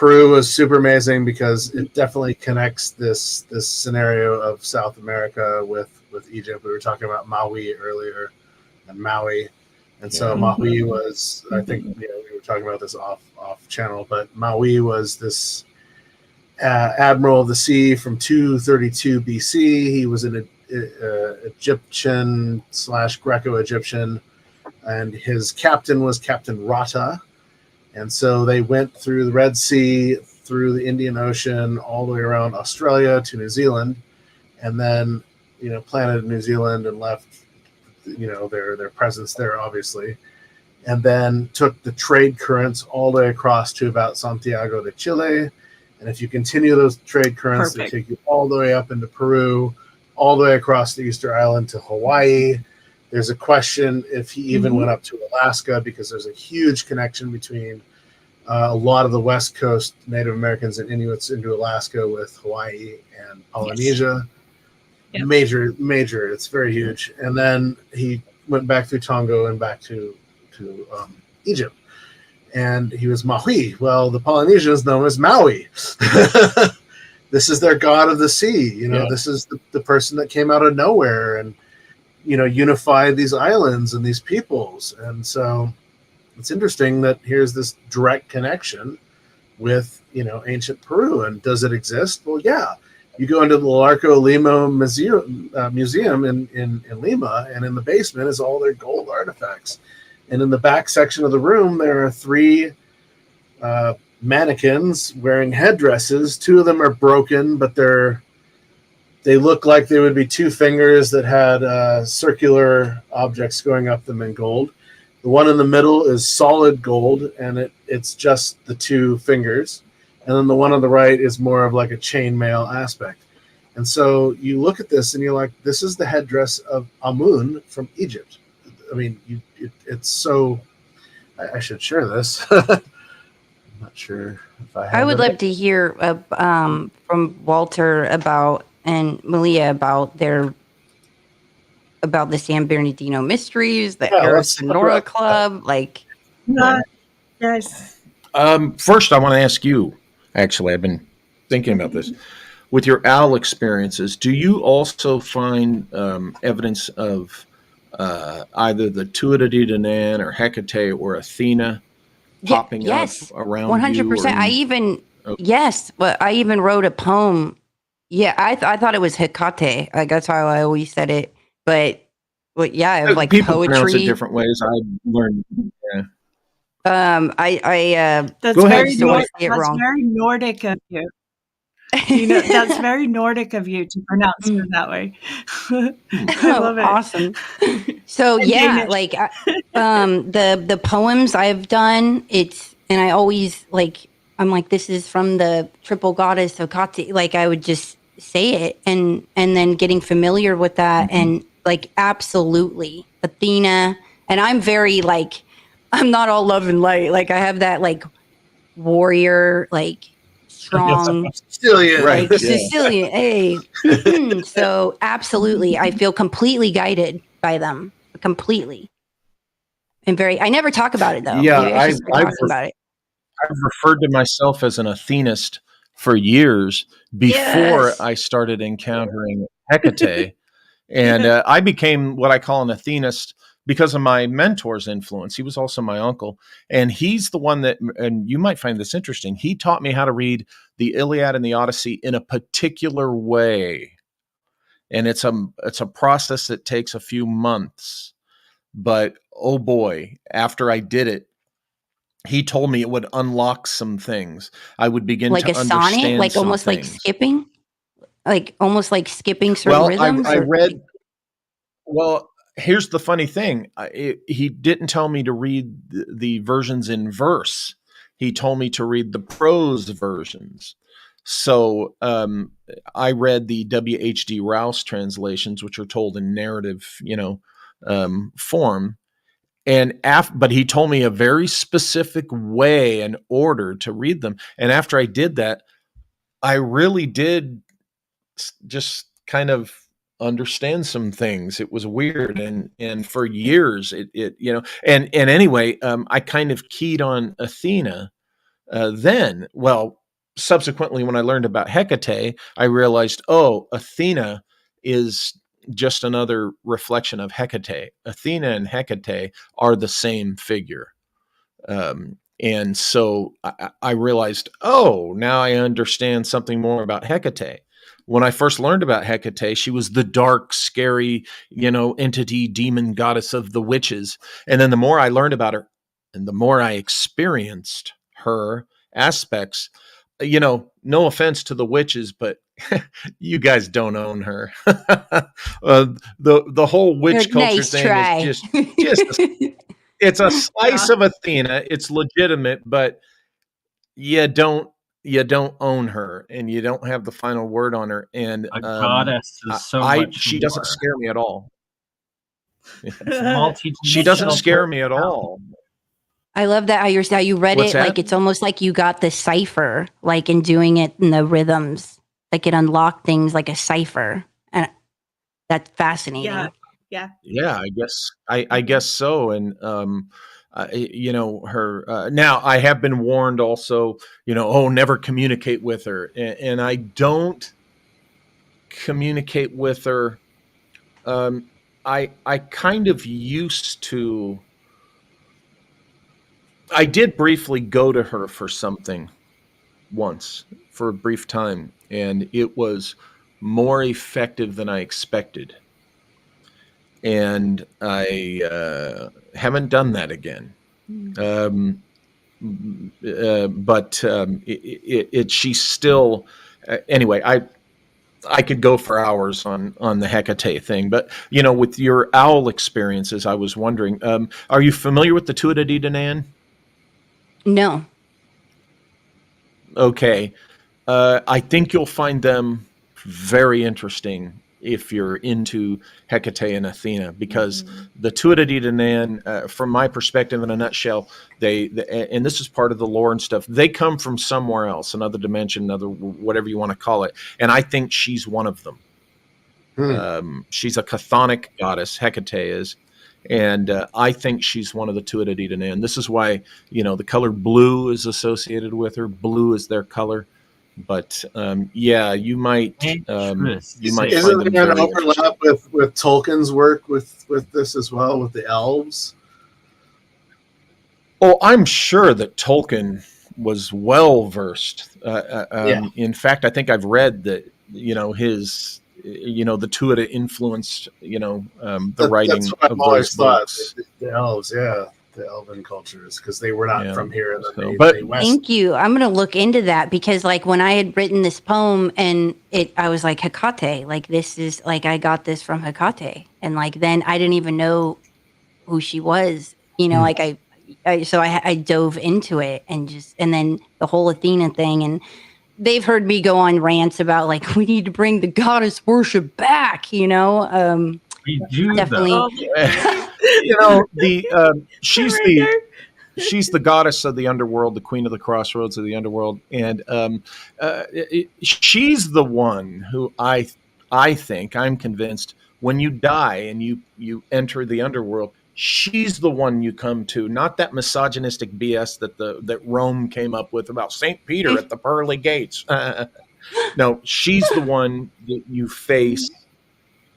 B: Peru was super amazing because it definitely connects this scenario of South America with Egypt. We were talking about Maui earlier and Maui, and so Maui was, I think, we were talking about this off channel, but Maui was this admiral of the sea from 232 BC. He was an Egyptian / Greco-Egyptian, and his captain was Captain Rata. And so they went through the Red Sea, through the Indian Ocean, all the way around Australia to New Zealand, and then, planted in New Zealand and left, their presence there, obviously, and then took the trade currents all the way across to about Santiago de Chile. And if you continue those trade currents, they take you all the way up into Peru, all the way across the Easter Island to Hawaii. There's a question if he even went up to Alaska, because there's a huge connection between a lot of the West Coast Native Americans and Inuits into Alaska with Hawaii and Polynesia. Yes. Yep. Major. It's very huge. And then he went back through Tonga and back to Egypt. And he was Maui. Well, the Polynesians know him as Maui. This is their god of the sea. This is the person that came out of nowhere and unified these islands and these peoples. And so it's interesting that here's this direct connection with, ancient Peru. And does it exist? Well, yeah. You go into the Larco Lima Museum in Lima, and in the basement is all their gold artifacts. And in the back section of the room, there are 3 mannequins wearing headdresses. 2 of them are broken, but they look like they would be 2 fingers that had circular objects going up them in gold. The one in the middle is solid gold, and it's just the 2 fingers. And then the one on the right is more of like a chainmail aspect. And so you look at this and you're like, this is the headdress of Amun from Egypt. I mean, it's so... I should share this. I'm not sure if I have
C: I would love to hear from Walter and Maliah about the San Bernardino mysteries, the Eric Sonora Club,
E: Yes.
D: First, I want to ask you. Actually, I've been thinking about this. With your owl experiences, do you also find evidence of either the Tuatha De Danann or Hecate or Athena popping up around
C: 100%. I even wrote a poem. Yeah, I thought it was Hecate. That's how I always said it. But yeah, like
D: people
C: poetry.
D: pronounce it different ways. I learned. Yeah.
E: That's
C: go
E: very
C: ahead.
E: that's very Nordic of you. That's very Nordic of you to pronounce it that way. I love it.
C: Awesome. So yeah, the poems I've done, and I always I'm like, this is from the triple goddess Hecate. Like I would just say it, and then getting familiar with that, and absolutely Athena. And I'm very I'm not all love and light. I have that warrior, strong
B: Sicilian,
C: right? Sicilian. Hey, so absolutely, I feel completely guided by them, completely, and very. I never talk about it though.
D: Yeah,
C: I've
D: referred to myself as an Athenist for years before I started encountering Hecate, and I became what I call an Athenist because of my mentor's influence. He was also my uncle, and he's the one that, and you might find this interesting, he taught me how to read the Iliad and the Odyssey in a particular way. And it's a process that takes a few months. But oh boy, after I did it, he told me it would unlock some things. I would begin to understand
C: sonnet, almost
D: things.
C: skipping, almost skipping certain rhythms.
D: I read. Well, here's the funny thing. He didn't tell me to read the versions in verse. He told me to read the prose versions. So I read the W.H.D. Rouse translations, which are told in narrative, form. But he told me a very specific way and order to read them. And after I did that, I really did just kind of understand some things. It was weird. And for years and anyway, I kind of keyed on Athena then, well, subsequently, when I learned about Hecate, I realized, oh, Athena is just another reflection of Hecate. Athena and Hecate are the same figure. And so I realized, oh, now I understand something more about Hecate. When I first learned about Hecate, she was the dark, scary, entity, demon, goddess of the witches. And then the more I learned about her and the more I experienced her aspects, no offense to the witches, but you guys don't own her. The whole witch culture
C: Nice
D: thing
C: try.
D: is just it's a slice of Athena. It's legitimate, but you don't own her, and you don't have the final word on her. And
A: a goddess is so much
D: she
A: more.
D: doesn't scare me at all.
A: She
D: doesn't scare me at all.
C: I love that how you read
D: What's
C: it.
D: that?
C: Like it's almost like you got the cipher, like in doing it in the rhythms, like it unlocked things like a cipher, and that's fascinating.
E: Yeah.
D: I guess so. And her now I have been warned also, never communicate with her, and I don't communicate with her. I kind of used to. I did briefly go to her for something once for a brief time, and it was more effective than I expected. And I haven't done that again. She's still anyway. I could go for hours on the Hecate thing, but with your owl experiences, I was wondering, are you familiar with the Tuatha Dé Danann?
C: No.
D: Okay. I think you'll find them very interesting if you're into Hecate and Athena, because the Tuatha Dé Danann, from my perspective, in a nutshell, they and this is part of the lore and stuff, they come from somewhere else, another dimension, another whatever you want to call it, and I think she's one of them. She's a chthonic goddess, Hecate is, and I think she's one of the Tuatha Dé Danann. This is why the color blue is associated with her. Blue is their color. But you might find them
B: Isn't there an overlap with Tolkien's work with this as well, with the elves?
D: Oh, I'm sure that Tolkien was well versed. In fact, I think I've read that his the Tuatha influenced the writing
B: that's what
D: of
B: I've always
D: those
B: thought.
D: books.
B: The elves, the elven cultures, because they were not from here. And
D: but
B: they west.
C: Thank you. I'm going to look into that, because like when I had written this poem and I was like, Hecate, like this is like, I got this from Hecate. And like, then I didn't even know who she was, like I dove into it and then the whole Athena thing. And they've heard me go on rants about like, we need to bring the goddess worship back,
A: We do,
C: definitely.
D: She's the goddess of the underworld, the queen of the crossroads of the underworld, and she's the one who I think, I'm convinced, when you die and you enter the underworld, she's the one you come to, not that misogynistic BS that Rome came up with about St. Peter at the pearly gates. No, she's the one that you face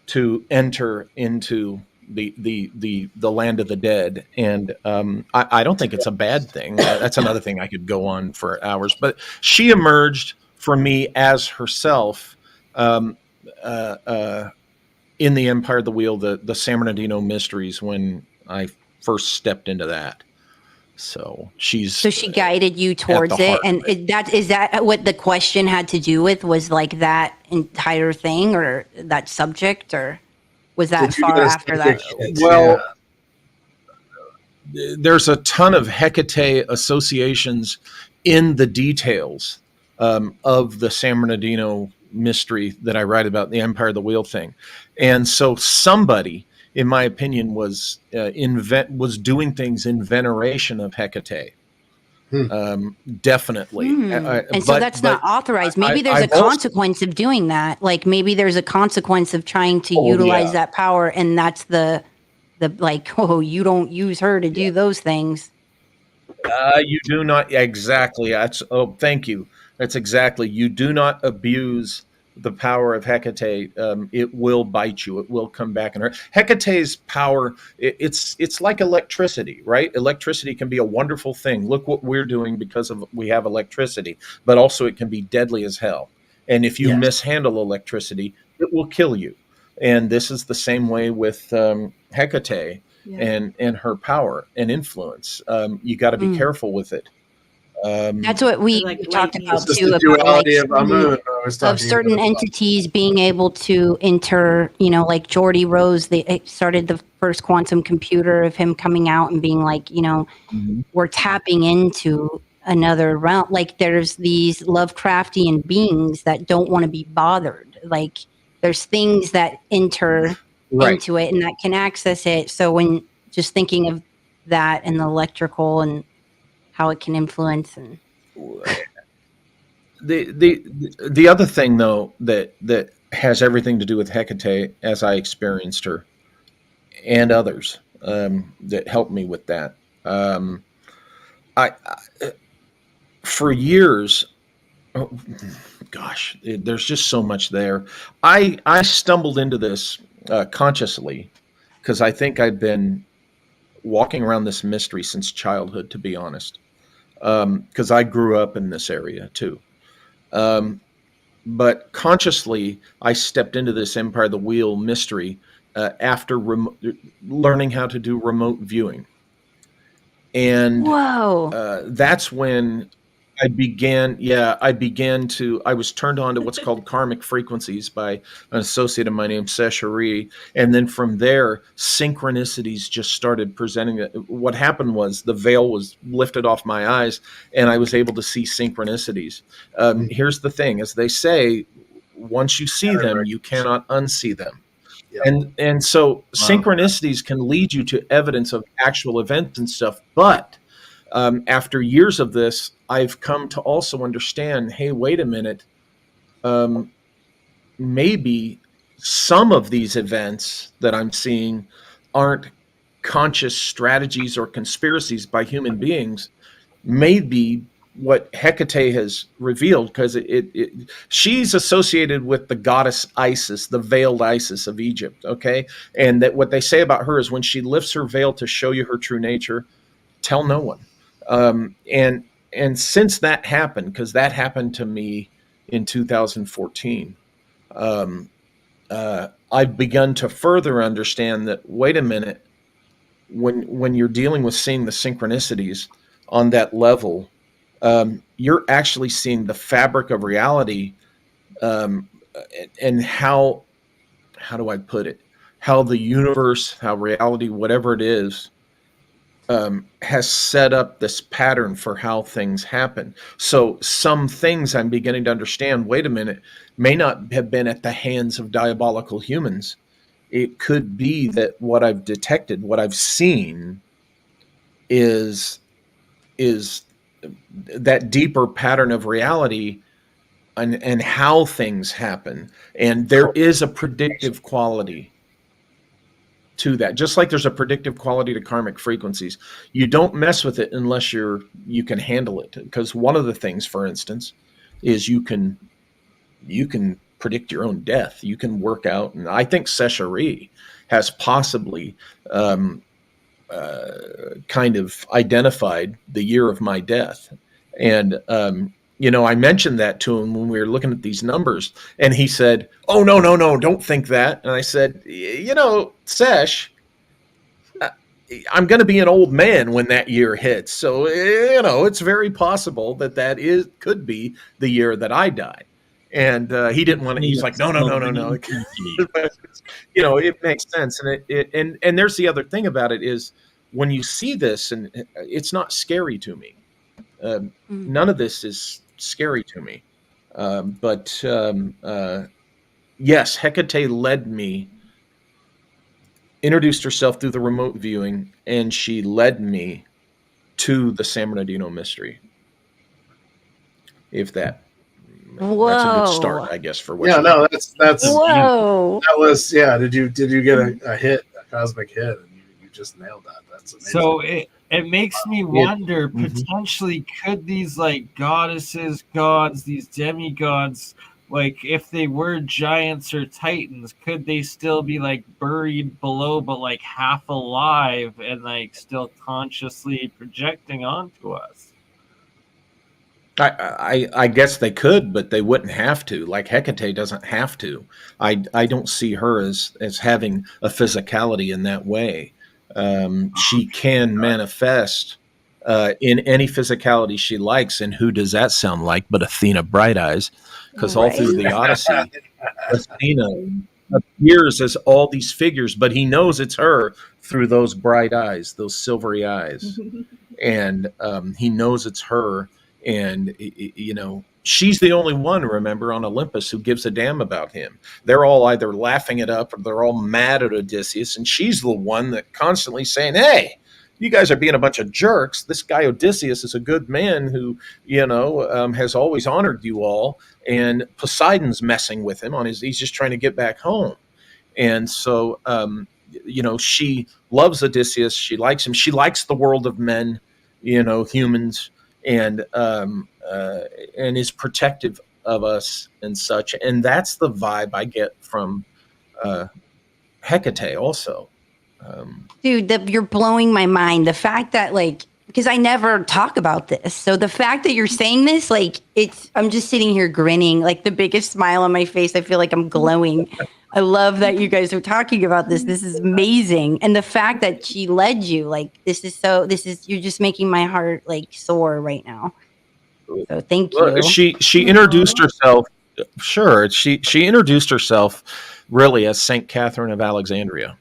D: to enter into the land of the dead, and I don't think it's a bad thing. That's another thing I could go on for hours. But she emerged for me as herself in the Empire of the Wheel, the San Bernardino mysteries, when I first stepped into that. So she
C: guided you towards it, and is that what the question had to do with? Was like that entire thing, or that subject, or was that far after that?
D: Well, there's a ton of Hecate associations in the details of the San Bernardino mystery that I write about, the Empire of the Wheel thing, and so somebody, in my opinion, was doing things in veneration of Hecate. Definitely.
C: So that's not authorized. Maybe there's a consequence of doing that. Like maybe there's a consequence of trying to utilize that power, and that's the like, oh, you don't use her to do those things.
D: You do not exactly. Thank you. That's exactly. You do not abuse the power of Hecate. It will bite you. It will come back and hurt. Hecate's power. It's like electricity, right? Electricity can be a wonderful thing. Look what we're doing because of we have electricity, but also it can be deadly as hell. And if you mishandle electricity, it will kill you. And this is the same way with Hecate. And her power and influence. You got to be careful with it.
C: That's what we talked about too,
B: of
C: certain entities being able to enter, like Geordie Rose, they started the first quantum computer of him coming out and being like, we're tapping into another realm. Like there's these Lovecraftian beings that don't want to be bothered. Like there's things that enter into it and that can access it. So when just thinking of that and the electrical and how it can influence and
D: the other thing though that has everything to do with Hecate as I experienced her and others that helped me with that. I for years, there's just so much there. I stumbled into this consciously because I think I've been walking around this mystery since childhood, to be honest, because I grew up in this area too. But consciously, I stepped into this Empire of the Wheel mystery after learning how to do remote viewing. And that's when I was turned on to what's called karmic frequencies by an associate of mine named Seshari. And then from there, synchronicities just started presenting. What happened was the veil was lifted off my eyes and I was able to see synchronicities. Here's the thing, as they say, once you see them, you cannot unsee them. And so synchronicities can lead you to evidence of actual events and stuff. But after years of this, I've come to also understand, hey, wait a minute. Maybe some of these events that I'm seeing aren't conscious strategies or conspiracies by human beings. Maybe what Hecate has revealed, because she's associated with the goddess Isis, the veiled Isis of Egypt, okay? And that what they say about her is when she lifts her veil to show you her true nature, tell no one. And since that happened, because that happened to me in 2014, I've begun to further understand that, wait a minute, when you're dealing with seeing the synchronicities on that level, you're actually seeing the fabric of reality, and how do I put it? How the universe, how reality, whatever it is, has set up this pattern for how things happen. So some things I'm beginning to understand, wait a minute, may not have been at the hands of diabolical humans. It could be that what I've detected, what I've seen is that deeper pattern of reality and how things happen. And there is a predictive quality to that, just like there's a predictive quality to karmic frequencies. You don't mess with it unless you can handle it. Because one of the things, for instance, is you can predict your own death. You can work out, and I think Seshari has possibly kind of identified the year of my death. And I mentioned that to him when we were looking at these numbers, and he said, "Oh, no, don't think that." And I said, Sesh, I'm going to be an old man when that year hits. So, it's very possible that could be the year that I die. And he didn't want to, he's like, no. It makes sense. And there's the other thing about it is when you see this, and it's not scary to me. None of this is scary to me. But yes, Hecate led me, introduced herself through the remote viewing, and she led me to the San Bernardino mystery. If that's a good start, I guess, for what.
B: Yeah, no, that's
C: whoa.
B: That was. Did you get a hit, a cosmic hit, and you just nailed that? That's amazing.
A: So it makes me wonder, potentially, could these like goddesses, gods, these demigods, like if they were giants or titans, could they still be like buried below but like half alive and like still consciously projecting onto us?
D: I guess they could, but they wouldn't have to. Like Hecate doesn't have to. I don't see her as having a physicality in that way. She can manifest in any physicality she likes, and who does that sound like but Athena Bright Eyes? Because all through the Odyssey, Athena appears as all these figures, but he knows it's her through those bright eyes, those silvery eyes, and he knows it's her. And, you know, she's the only one, remember, on Olympus who gives a damn about him. They're all either laughing it up or they're all mad at Odysseus. And she's the one that constantly saying, hey, you guys are being a bunch of jerks. This guy Odysseus is a good man who, you know, has always honored you all. And Poseidon's messing with him he's just trying to get back home. And so, you know, she loves Odysseus. She likes him. She likes the world of men, you know, humans. And is protective of us and such. And that's the vibe I get from Hecate also.
C: Dude, you're blowing my mind. The fact that, like, because I never talk about this. So the fact that you're saying this, like, I'm just sitting here grinning, like the biggest smile on my face. I feel like I'm glowing. I love that you guys are talking about this. This is amazing. And the fact that she led you, like, you're just making my heart like soar right now. So thank you.
D: Well, she introduced herself. Sure. She introduced herself really as Saint Catherine of Alexandria.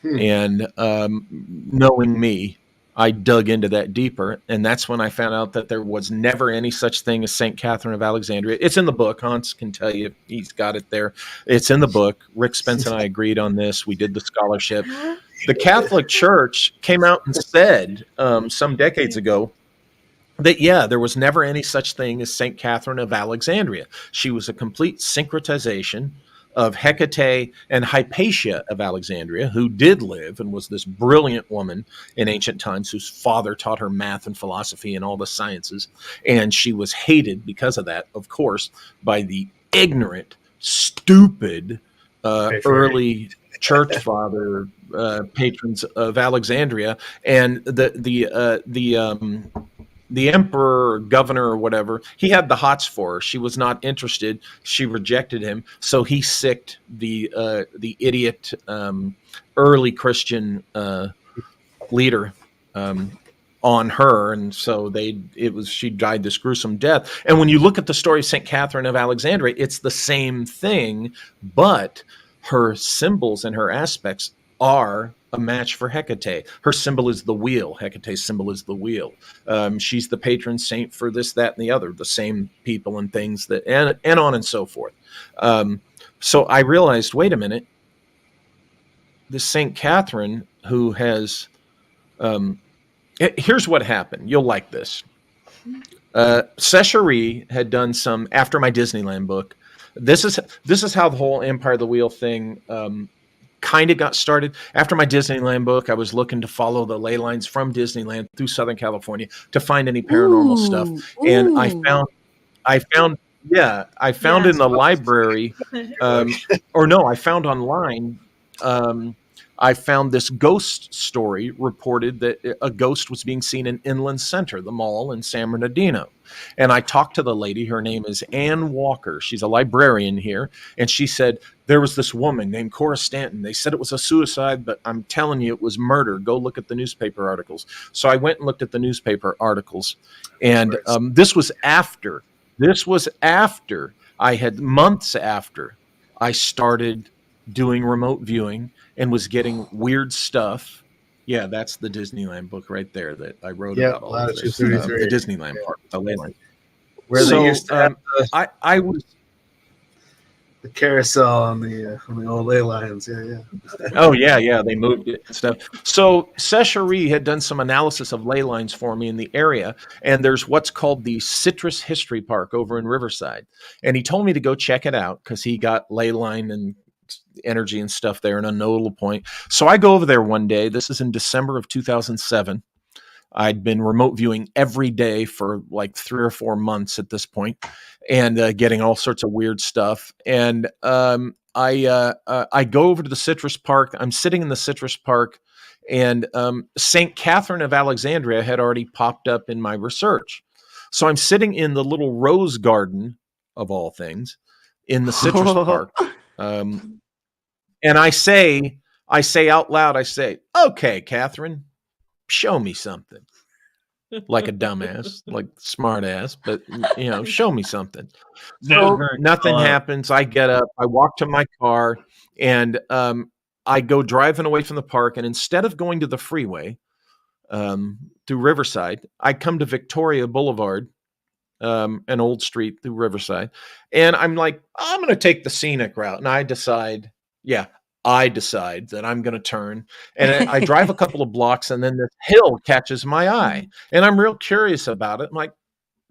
D: And knowing me, I dug into that deeper, and that's when I found out that there was never any such thing as St. Catherine of Alexandria. It's in the book. Hans can tell you. He's got it there. It's in the book. Rick Spence and I agreed on this. We did the scholarship. The Catholic Church came out and said some decades ago that, yeah, there was never any such thing as St. Catherine of Alexandria. She was a complete syncretization of Hecate and Hypatia of Alexandria, who did live and was this brilliant woman in ancient times whose father taught her math and philosophy and all the sciences. And she was hated because of that, of course, by the ignorant, stupid early church father patrons of Alexandria. And the emperor or governor or whatever, he had the hots for her. She was not interested. She rejected him. So he sicked the idiot early Christian leader on her. And so she died this gruesome death. And when you look at the story of St. Catherine of Alexandria, it's the same thing, but her symbols and her aspects are a match for Hecate. Her symbol is the wheel. Hecate's symbol is the wheel. She's the patron saint for this, that, and the other, the same people and things that, and on and so forth. So I realized, wait a minute, this St. Catherine who has, here's what happened. You'll like this. Sechery had done some, after my Disneyland book, this is how the whole Empire of the Wheel thing kind of got started. After my Disneyland book, I was looking to follow the ley lines from Disneyland through Southern California to find any paranormal stuff. And I found in the library, I found online, I found this ghost story reported that a ghost was being seen in Inland Center, the mall in San Bernardino. And I talked to the lady. Her name is Ann Walker. She's a librarian here. And she said, there was this woman named Cora Stanton. They said it was a suicide, but I'm telling you, it was murder. Go look at the newspaper articles. So I went and looked at the newspaper articles. And this was after months after I started doing remote viewing and was getting weird stuff. Yeah, that's the Disneyland book right there that I wrote about all of this. The Disneyland part, the ley line.
B: Where they used to have
D: I was
B: the carousel on the old ley lines.
D: Oh yeah, they moved it and stuff. So Sechery had done some analysis of ley lines for me in the area, and there's what's called the Citrus History Park over in Riverside, and he told me to go check it out because he got ley line and energy and stuff there in a notable point. So I go over there one day. This is in December of 2007. I'd been remote viewing every day for like 3 or 4 months at this point, and getting all sorts of weird stuff. And I go over to the Citrus Park. I'm sitting in the Citrus Park, and St. Catherine of Alexandria had already popped up in my research. So I'm sitting in the little rose garden, of all things, in the Citrus Park. And I say out loud, I say, "Okay, Catherine, show me something." Like a dumbass, like smart ass, but show me something. So nothing happens. I get up, I walk to my car, and I go driving away from the park. And instead of going to the freeway through Riverside, I come to Victoria Boulevard, an old street through Riverside. And I'm like, I'm going to take the scenic route. And I decide that I'm going to turn, and I drive a couple of blocks, and then this hill catches my eye, and I'm real curious about it. I'm like,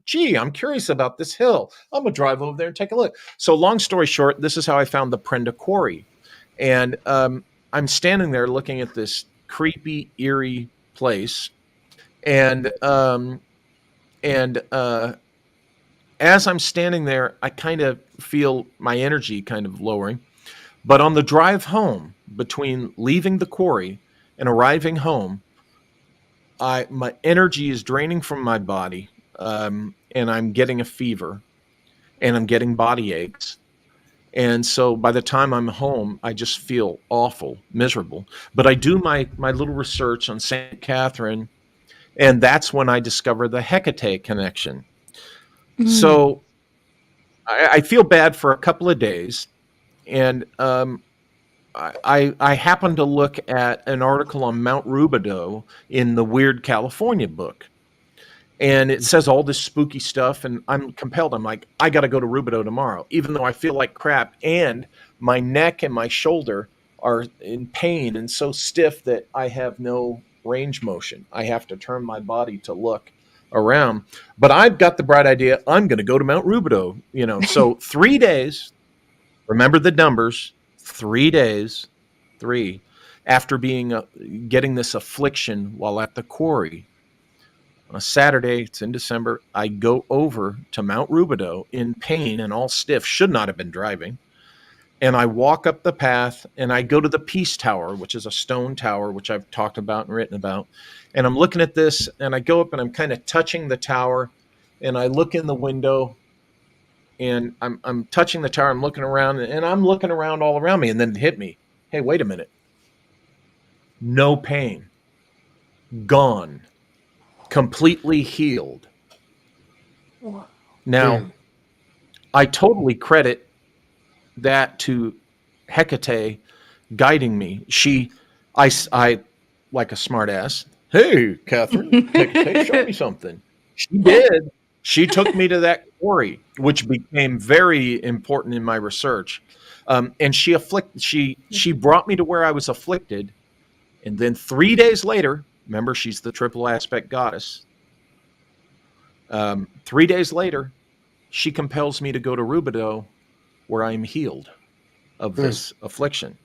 D: gee, I'm curious about this hill. I'm going to drive over there and take a look. So long story short, this is how I found the Prenda Quarry. And I'm standing there looking at this creepy, eerie place. And as I'm standing there, I kind of feel my energy kind of lowering. But on the drive home, between leaving the quarry and arriving home, my energy is draining from my body, and I'm getting a fever, and I'm getting body aches. And so by the time I'm home, I just feel awful, miserable. But I do my little research on St. Catherine, and that's when I discover the Hecate connection. So I feel bad for a couple of days. And I happened to look at an article on Mount Rubidoux in the Weird California book. And it says all this spooky stuff, and I'm compelled. I'm like, I got to go to Rubidoux tomorrow, even though I feel like crap. And my neck and my shoulder are in pain and so stiff that I have no range motion. I have to turn my body to look around. But I've got the bright idea, I'm going to go to Mount Rubidoux. So 3 days. Remember the numbers, 3 days, 3, after getting this affliction while at the quarry. On a Saturday, it's in December, I go over to Mount Rubidoux in pain and all stiff, should not have been driving. And I walk up the path, and I go to the Peace Tower, which is a stone tower, which I've talked about and written about. And I'm looking at this, and I go up and I'm kind of touching the tower, and I look in the window, and I'm touching the tower, I'm looking around, and I'm looking around all around me, and then it hit me. Hey, wait a minute. No pain. Gone. Completely healed. Now, I totally credit that to Hecate guiding me. I like a smart ass, hey, Catherine, Hecate, show me something. She did. She took me to that quarry, which became very important in my research. And she brought me to where I was afflicted. And then 3 days later, remember, she's the triple aspect goddess. 3 days later, she compels me to go to Rubidoux, where I'm healed of this affliction.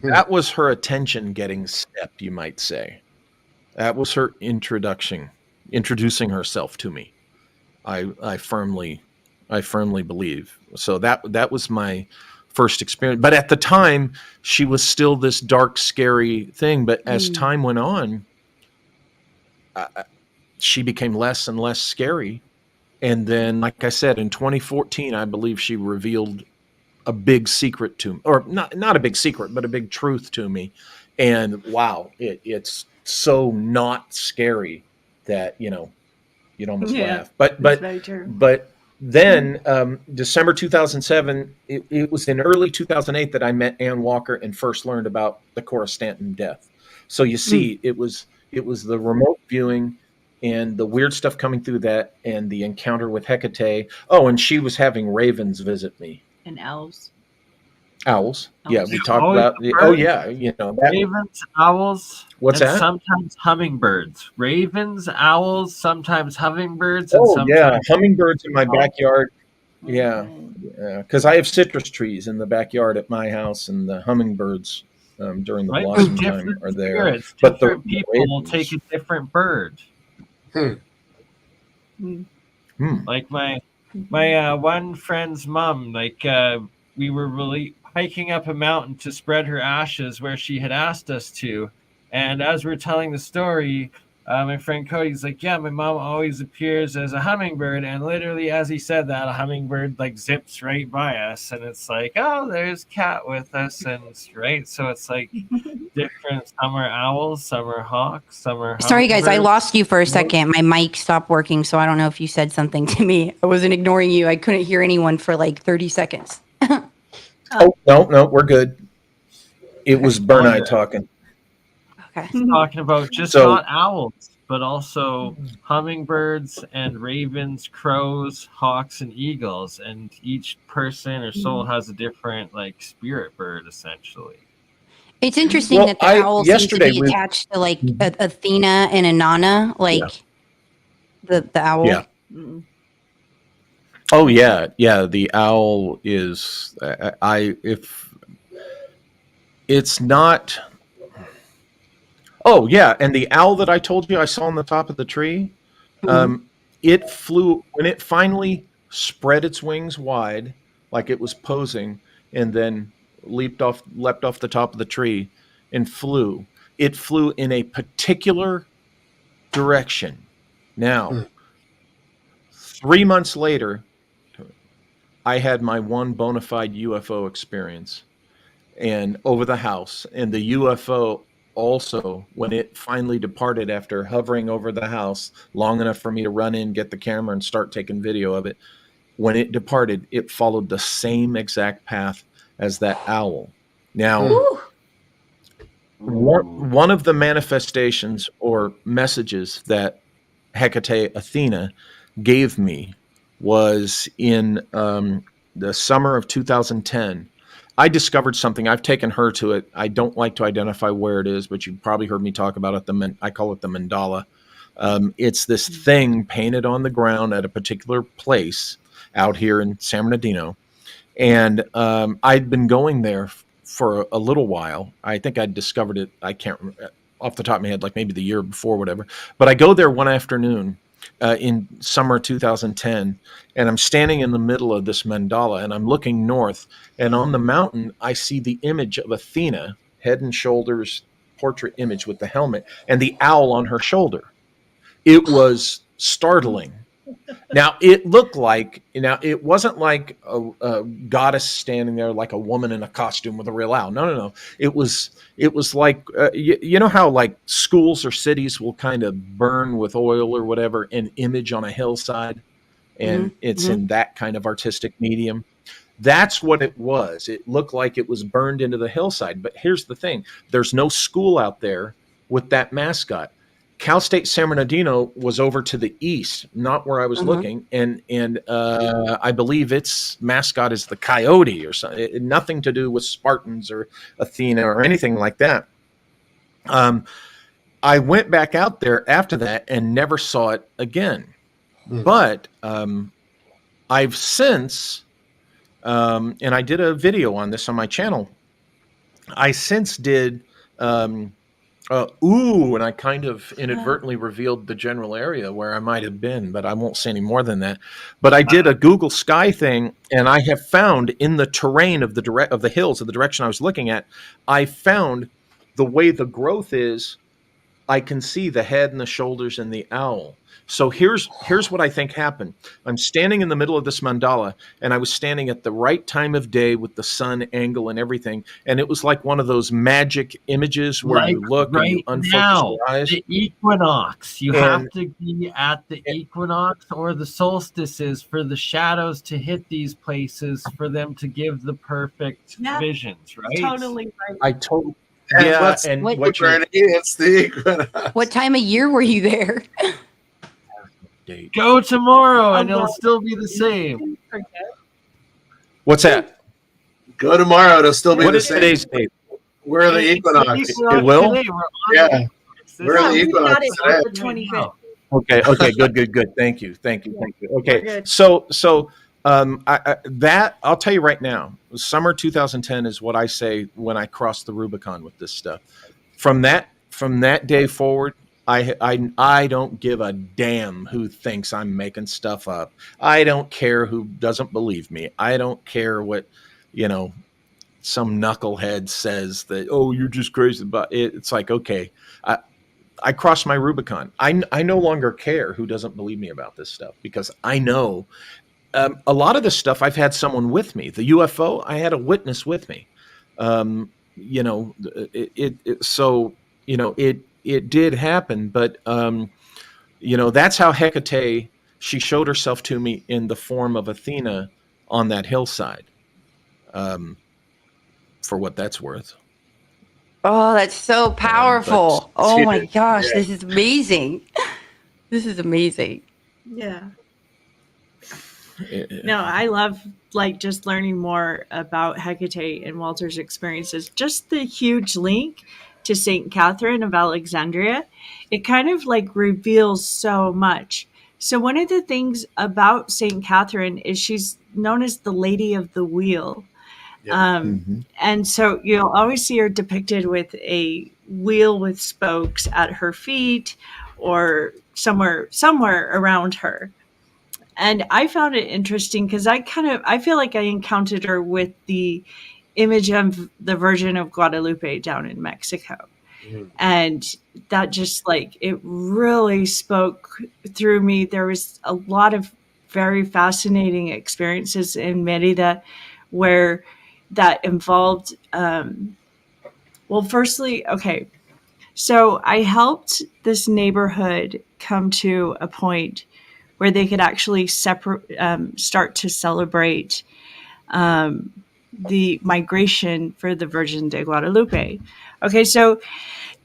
D: That was her attention getting step, you might say. That was her introducing herself to me. I firmly believe. So that was my first experience. But at the time, she was still this dark, scary thing. But as time went on, she became less and less scary. And then, like I said, in 2014, I believe she revealed a big secret to me, or not a big secret, but a big truth to me. And wow, it's so not scary that, you'd almost laugh. But then December 2007, it was in early 2008 that I met Ann Walker and first learned about the Cora Stanton death. So you see, it was the remote viewing and the weird stuff coming through that, and the encounter with Hecate. Oh, and she was having ravens visit me.
E: And owls.
D: Owls. Yeah, we talked about.
A: Ravens, owls.
D: What's that?
A: Sometimes hummingbirds. Ravens, owls, sometimes hummingbirds.
D: And hummingbirds in my backyard. Yeah, because I have citrus trees in the backyard at my house, and the hummingbirds during the blossom time are there.
A: But different people will take a different bird. Like my one friend's mom, like we were really hiking up a mountain to spread her ashes where she had asked us to, and as we're telling the story, my friend Cody's like, yeah, my mom always appears as a hummingbird, and literally as he said that, a hummingbird like zips right by us, and it's like, oh, there's Cat with us, and right, so it's like different. Some are owls, some are hawks, some are.
C: Sorry, guys, I lost you for a second. My mic stopped working, so I don't know if you said something to me. I wasn't ignoring you. I couldn't hear anyone for like 30 seconds.
D: Oh, no, we're good. It was BurnEye talking.
C: Okay.
A: Talking about just not owls, but also hummingbirds and ravens, crows, hawks, and eagles. And each person or soul has a different like spirit bird, essentially.
C: It's interesting that the owl seems to be attached to like Athena and Inanna, like the owl.
D: Yeah. Oh yeah, yeah. The owl is. If it's not. Oh yeah, and the owl that I told you I saw on the top of the tree, it flew when it finally spread its wings wide, like it was posing, and then leapt off the top of the tree and flew. It flew in a particular direction. Now, 3 months later, I had my one bona fide UFO experience, and over the house, and the UFO also, when it finally departed after hovering over the house long enough for me to run in, get the camera, and start taking video of it, when it departed, it followed the same exact path as that owl. Now, one of the manifestations or messages that Hecate Athena gave me was in the summer of 2010. I discovered something. I've taken her to it. I don't like to identify where it is, but you've probably heard me talk about it. I call it the mandala. It's this thing painted on the ground at a particular place out here in San Bernardino. And I'd been going there for a little while. I think I'd discovered it. I can't remember off the top of my head, like maybe the year before, whatever. But I go there one afternoon in summer 2010, and I'm standing in the middle of this mandala, and I'm looking north, and on the mountain, I see the image of Athena, head and shoulders, portrait image with the helmet, and the owl on her shoulder. It was startling. Now, it looked like, it wasn't like a goddess standing there like a woman in a costume with a real owl. No. It was like, you know how like schools or cities will kind of burn with oil or whatever an image on a hillside, and it's in that kind of artistic medium. That's what it was. It looked like it was burned into the hillside. But here's the thing. There's no school out there with that mascot. Cal State San Bernardino was over to the east, not where I was looking, and I believe its mascot is the coyote or something. Nothing to do with Spartans or Athena or anything like that. I went back out there after that and never saw it again. But I've since, and I did a video on this on my channel. I since did. And I kind of inadvertently revealed the general area where I might have been, but I won't say any more than that. But I did a Google Sky thing, and I have found in the terrain of the hills of the direction I was looking at, I found the way the growth is. I can see the head and the shoulders and the owl. So here's what I think happened. I'm standing in the middle of this mandala, and I was standing at the right time of day with the sun angle and everything. And it was like one of those magic images where you look and you unfocus your eyes.
A: The equinox. You have to be at the equinox or the solstices for the shadows to hit these places for them to give the perfect visions, right?
E: Totally right.
D: I totally.
B: It's the equinox.
C: What time of year were you there?
A: Go tomorrow and it'll still be the same.
D: What's that?
B: Go tomorrow, it'll still be
D: what
B: the
D: is
B: same.
D: Today's date?
B: We're the equinox.
D: It will?
B: Yeah. We're the equinox
E: today.
D: Okay, good. Thank you. Okay, so that I'll tell you right now, summer 2010 is what I say when I cross the Rubicon with this stuff. From that day forward, I don't give a damn who thinks I'm making stuff up. I don't care who doesn't believe me. I don't care what, some knucklehead says that, oh, you're just crazy about it. It's like, okay, I crossed my Rubicon. I no longer care who doesn't believe me about this stuff, because I know a lot of this stuff I've had someone with me. The UFO, I had a witness with me. It did happen, but that's how Hecate, she showed herself to me in the form of Athena on that hillside. For what that's worth.
C: Oh, that's so powerful. Oh my gosh,
B: Yeah.
C: this is amazing. This is amazing.
E: Yeah. No, I love just learning more about Hecate and Walter's experiences. Just the huge link to Saint Catherine of Alexandria, it kind of reveals so much. So one of the things about Saint Catherine is she's known as the Lady of the Wheel.
B: Yeah.
E: And so you'll always see her depicted with a wheel with spokes at her feet or somewhere around her. And I found it interesting because I feel like I encountered her with the image of the Virgin of Guadalupe down in Mexico.
B: Mhm.
E: And that just it really spoke through me. There was a lot of very fascinating experiences in Merida where that involved, firstly, okay. So I helped this neighborhood come to a point where they could actually start to celebrate the migration for the Virgin de Guadalupe. Okay, so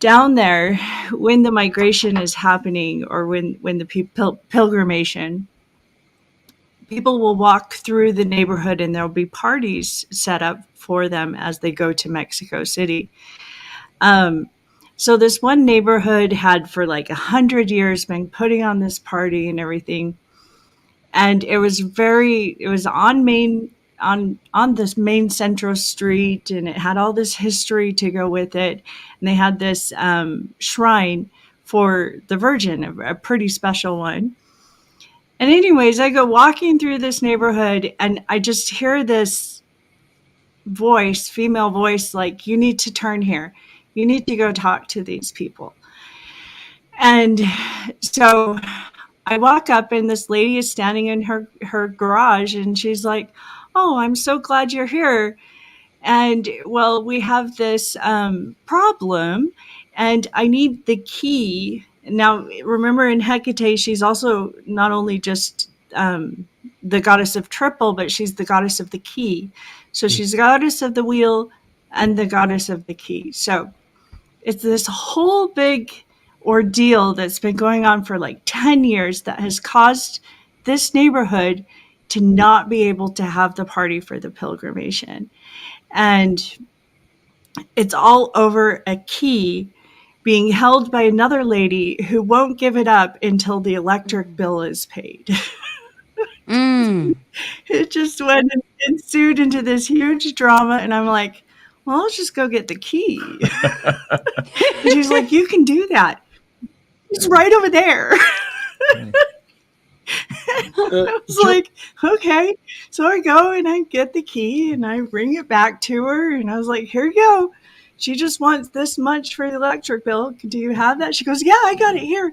E: down there, when the migration is happening, or when the pilgrimation, people will walk through the neighborhood and there'll be parties set up for them as they go to Mexico City. So this one neighborhood had for 100 years been putting on this party and everything. And it was on this main central street, and it had all this history to go with it. And they had this shrine for the Virgin, a pretty special one. And anyways, I go walking through this neighborhood and I just hear this voice, female voice, you need to turn here. You need to go talk to these people. And so I walk up and this lady is standing in her garage and she's like, oh, I'm so glad you're here. And well, we have this problem and I need the key. Now, remember in Hecate, she's also not only just the goddess of triple, but she's the goddess of the key. So she's the goddess of the wheel and the goddess of the key. So it's this whole big ordeal that's been going on for 10 years that has caused this neighborhood to not be able to have the party for the pilgrimation. And it's all over a key being held by another lady who won't give it up until the electric bill is paid. It just went and ensued into this huge drama. And I'm like, well, let's just go get the key. And she's like, you can do that. It's right over there. I was like, okay. So I go and I get the key and I bring it back to her. And I was like, here you go. She just wants this much for the electric bill. Do you have that? She goes, yeah, I got it here.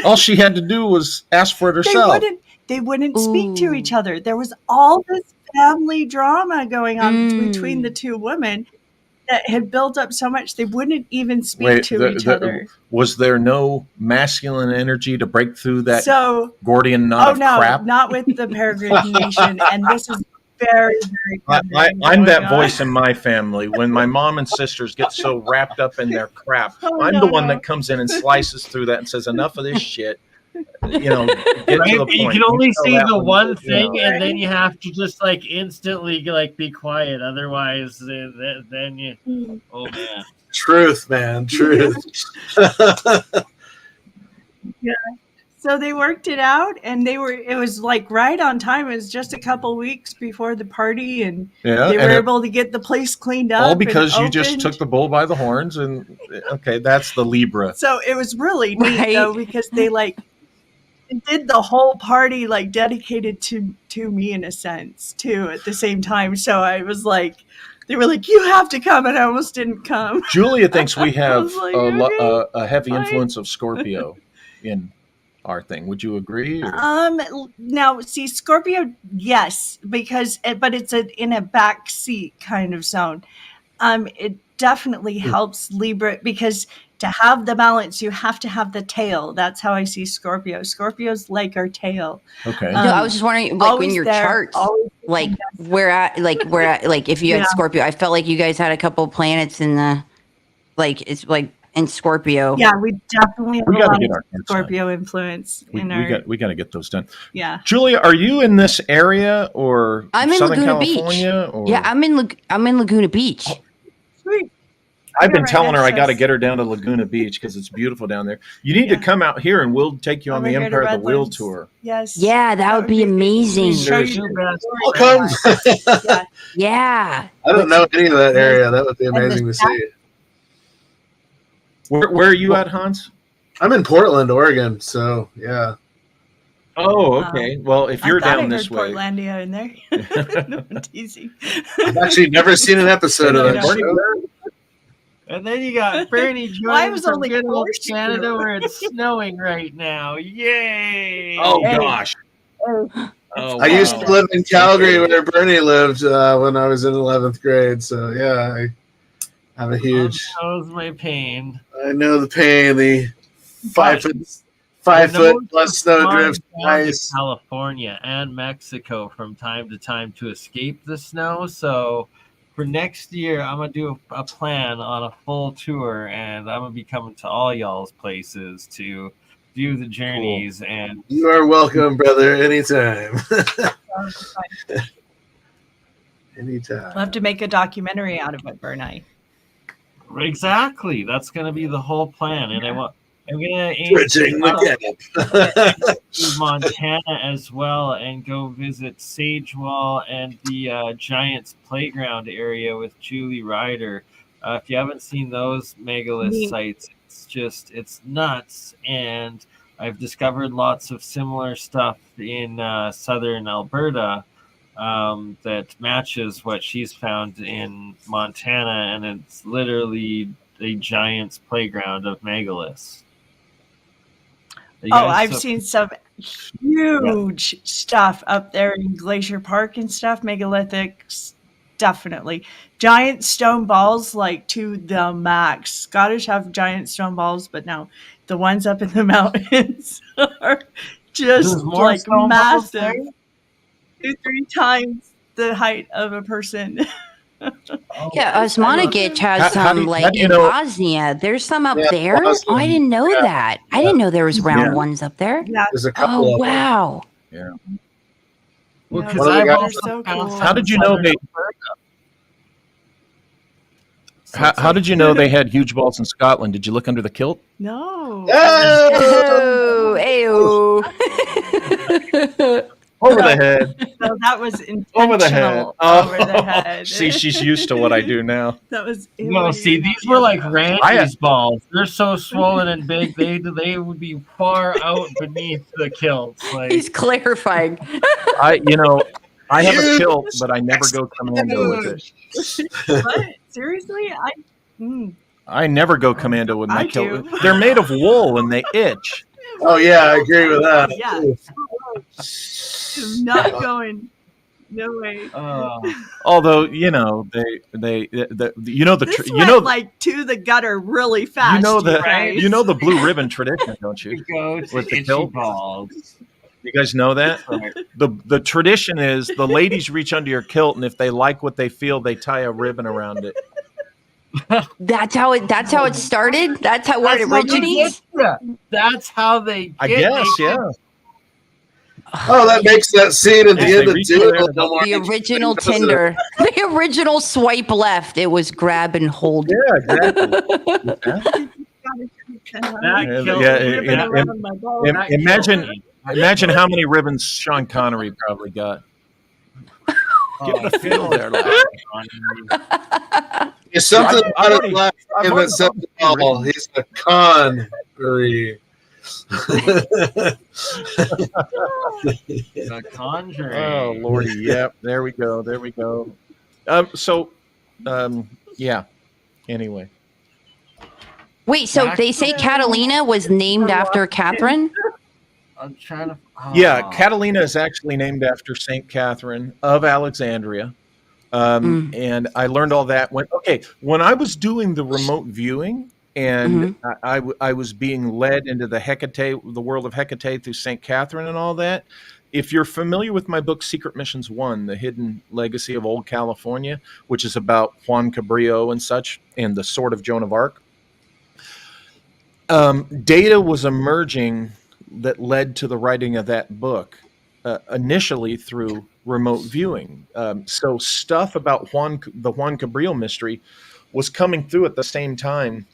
D: All she had to do was ask for it herself.
E: They wouldn't speak to each other. There was all this family drama going on between the two women that had built up so much they wouldn't even speak to each other.
D: Was there no masculine energy to break through that Gordian knot of crap?
E: Not with the peregrination. And this is very, very
D: I'm that voice in my family. When my mom and sisters get so wrapped up in their crap, I'm the one that comes in and slices through that and says, enough of this shit. Get to the point.
A: You can only see the one thing, and then you have to just instantly be quiet. Otherwise, then you. Oh man.
B: Truth, man. Truth.
E: Yeah. So they worked it out, and it was like right on time. It was just a couple weeks before the party, and
D: Yeah,
E: they were
D: and
E: able to get the place cleaned up.
D: all because
E: and
D: you just
E: opened.
D: took the bull by the horns, and okay, that's the Libra.
E: So it was really neat though, because they did the whole party like dedicated to me in a sense too at the same time. So I was like, they were like, you have to come, and I almost didn't come.
D: Julia thinks we have
E: was like, okay,
D: a heavy
E: fine.
D: influence of Scorpio in our thing. Would you agree?
E: Now see, Scorpio, yes, but it's in a back seat kind of zone. It definitely helps Libra, because to have the balance, you have to have the tail. That's how I see Scorpio. Scorpio's like our tail.
D: Okay.
C: No, I was just wondering, like, when your charts, like, if you had Scorpio, I felt like you guys had a couple planets in the, like, it's like in Scorpio.
E: Yeah, we definitely have
D: We
E: a
D: gotta
E: lot
D: get
E: of
D: our charts
E: Scorpio influence in our.
D: We got to get those done.
E: Yeah.
D: Julia, are you in this area or
C: I'm in
D: Southern
C: Laguna
D: California?
C: Beach.
D: Or?
C: Yeah, I'm in Laguna Beach.
E: Sweet.
D: I've been
E: right
D: telling her I
E: next to
D: got to
E: us.
D: get her down to Laguna Beach because it's beautiful down there. You need to come out here, and we'll take you on
E: Over
D: the
E: here to
D: Empire of the Wheel
E: Redlands.
D: tour.
E: Yes.
C: Yeah, that would be amazing.
E: Show you
A: Too
E: the
A: bad.
E: story.
B: Welcome.
E: Yeah.
C: Yeah.
B: I don't know any of that area. That would be amazing to see.
D: Where are you at, Hans?
B: I'm in Portland, Oregon, so yeah.
D: Oh, okay. Well, if you're down this way,
E: Portlandia in there. No, I'm teasing.
B: I've actually never seen an episode of that
E: No.
B: show.
A: And then you got Bernie
E: Well, I
A: joining
E: was
A: from
E: only
A: good old
E: forced to.
A: Canada where it's snowing right now. Yay!
D: oh
E: Hey.
D: gosh. Oh,
B: I used to
D: wow.
B: live in Calgary where Bernie lived when I was in 11th grade. So yeah, I have a huge.
A: How's my pain?
B: I know the pain. The 5 foot, 5 foot plus snow drifts,
A: Down to
B: ice.
A: California and Mexico from time to time to escape the snow. So for next year, I'm gonna do a plan on a full tour, and I'm gonna be coming to all y'all's places to do the journeys. And
B: You are welcome, brother. Anytime. Anytime.
E: We'll have to make a documentary out of it, BurnEye.
A: exactly, that's gonna be the whole plan. And I'm gonna aim
B: Bridging the gap.
A: to Montana as well and go visit Sagewall and the Giants Playground area with Julie Ryder. If you haven't seen those megalith sites, it's nuts. And I've discovered lots of similar stuff in southern Alberta that matches what she's found in Montana, and it's literally a Giants Playground of megaliths.
E: I've seen some huge stuff up there in Glacier Park and stuff, megalithics, definitely. Giant stone balls, like to the max. Scottish have giant stone balls, but no, the ones up in the mountains are just like massive. 2-3 times the height of a person.
C: Yeah, Osmanagich has
D: How do
C: some,
D: you-
C: like,
D: how do you
C: in
D: know-
C: Bosnia. There's some up
B: Yeah,
C: there.
B: Bosnia.
C: Oh, I didn't know that. I didn't know there was round ones up there.
E: Yeah.
B: There's a couple
C: Oh,
B: of them.
C: wow.
A: Well,
E: Yeah,
A: because
B: one of the
A: I've
B: guys-
A: also
E: so
A: found
E: cool.
A: some
D: How did you know
A: southern
D: they-
A: Alberta.
D: How did you know they had huge balls in Scotland? Did you look under the kilt?
E: No.
C: Oh, ayo.
D: Over the head.
E: So that was intentional.
D: Over the head.
E: Over the head.
D: See, she's used to what I do now.
E: That was.
A: No, see, these were like Randy's balls. They're so swollen and big, they would be far out beneath the kilts. Like,
C: He's clarifying.
D: I have a kilt, but I never go commando with it.
E: What? Seriously?
D: I never go commando with my
E: I
D: kilt.
E: do.
D: They're made of wool and they itch.
B: Oh yeah, I agree with that.
E: Yeah. I'm not going. No way.
D: Although they
E: This went like to the gutter really fast.
D: you know the blue ribbon tradition, don't you?
A: go to
D: With the
A: itchy
D: kilt?
A: balls.
D: You guys know that? The tradition is the ladies reach under your kilt, and if they like what they feel, they tie a ribbon around it.
C: That's how it started. That's how where it
A: That's how they
C: originates.
A: get ya. That's how they.
D: I
A: get
D: guess,
A: ya.
D: yeah.
B: Oh, that makes that scene at the
D: As
B: end
D: they
B: of
D: reach
B: Doom
D: there,
B: a little more
C: The original
B: interesting, doesn't it?
C: Tinder. The original swipe left. It was grab and hold.
D: Yeah, exactly.
A: That killed
D: Yeah,
A: me.
D: yeah,
E: around my boat.
A: That killed
D: imagine
A: me.
D: imagine how many ribbons Sean Connery probably got. Get in the field there, lad.
B: There's something
D: I've
B: about
D: already-
B: his last
D: I've
B: name
D: already
B: that says
D: got
B: it all.
D: written.
B: He's a Connery.
A: The Conjuring.
D: Oh Lordy, yep. There we go. There we go. Yeah. Anyway,
C: Wait, so they say Catalina was named after Catherine?
A: I'm trying to.
D: yeah, Catalina is actually named after Saint Catherine of Alexandria, and I learned all that when I was doing the remote viewing, and I was being led into the Hecate, the world of Hecate through Saint Catherine and all that. If you're familiar with my book, Secret Missions 1, The Hidden Legacy of Old California, which is about Juan Cabrillo and such, and the Sword of Joan of Arc, data was emerging that led to the writing of that book, initially through remote viewing. So stuff about the Juan Cabrillo mystery was coming through at the same time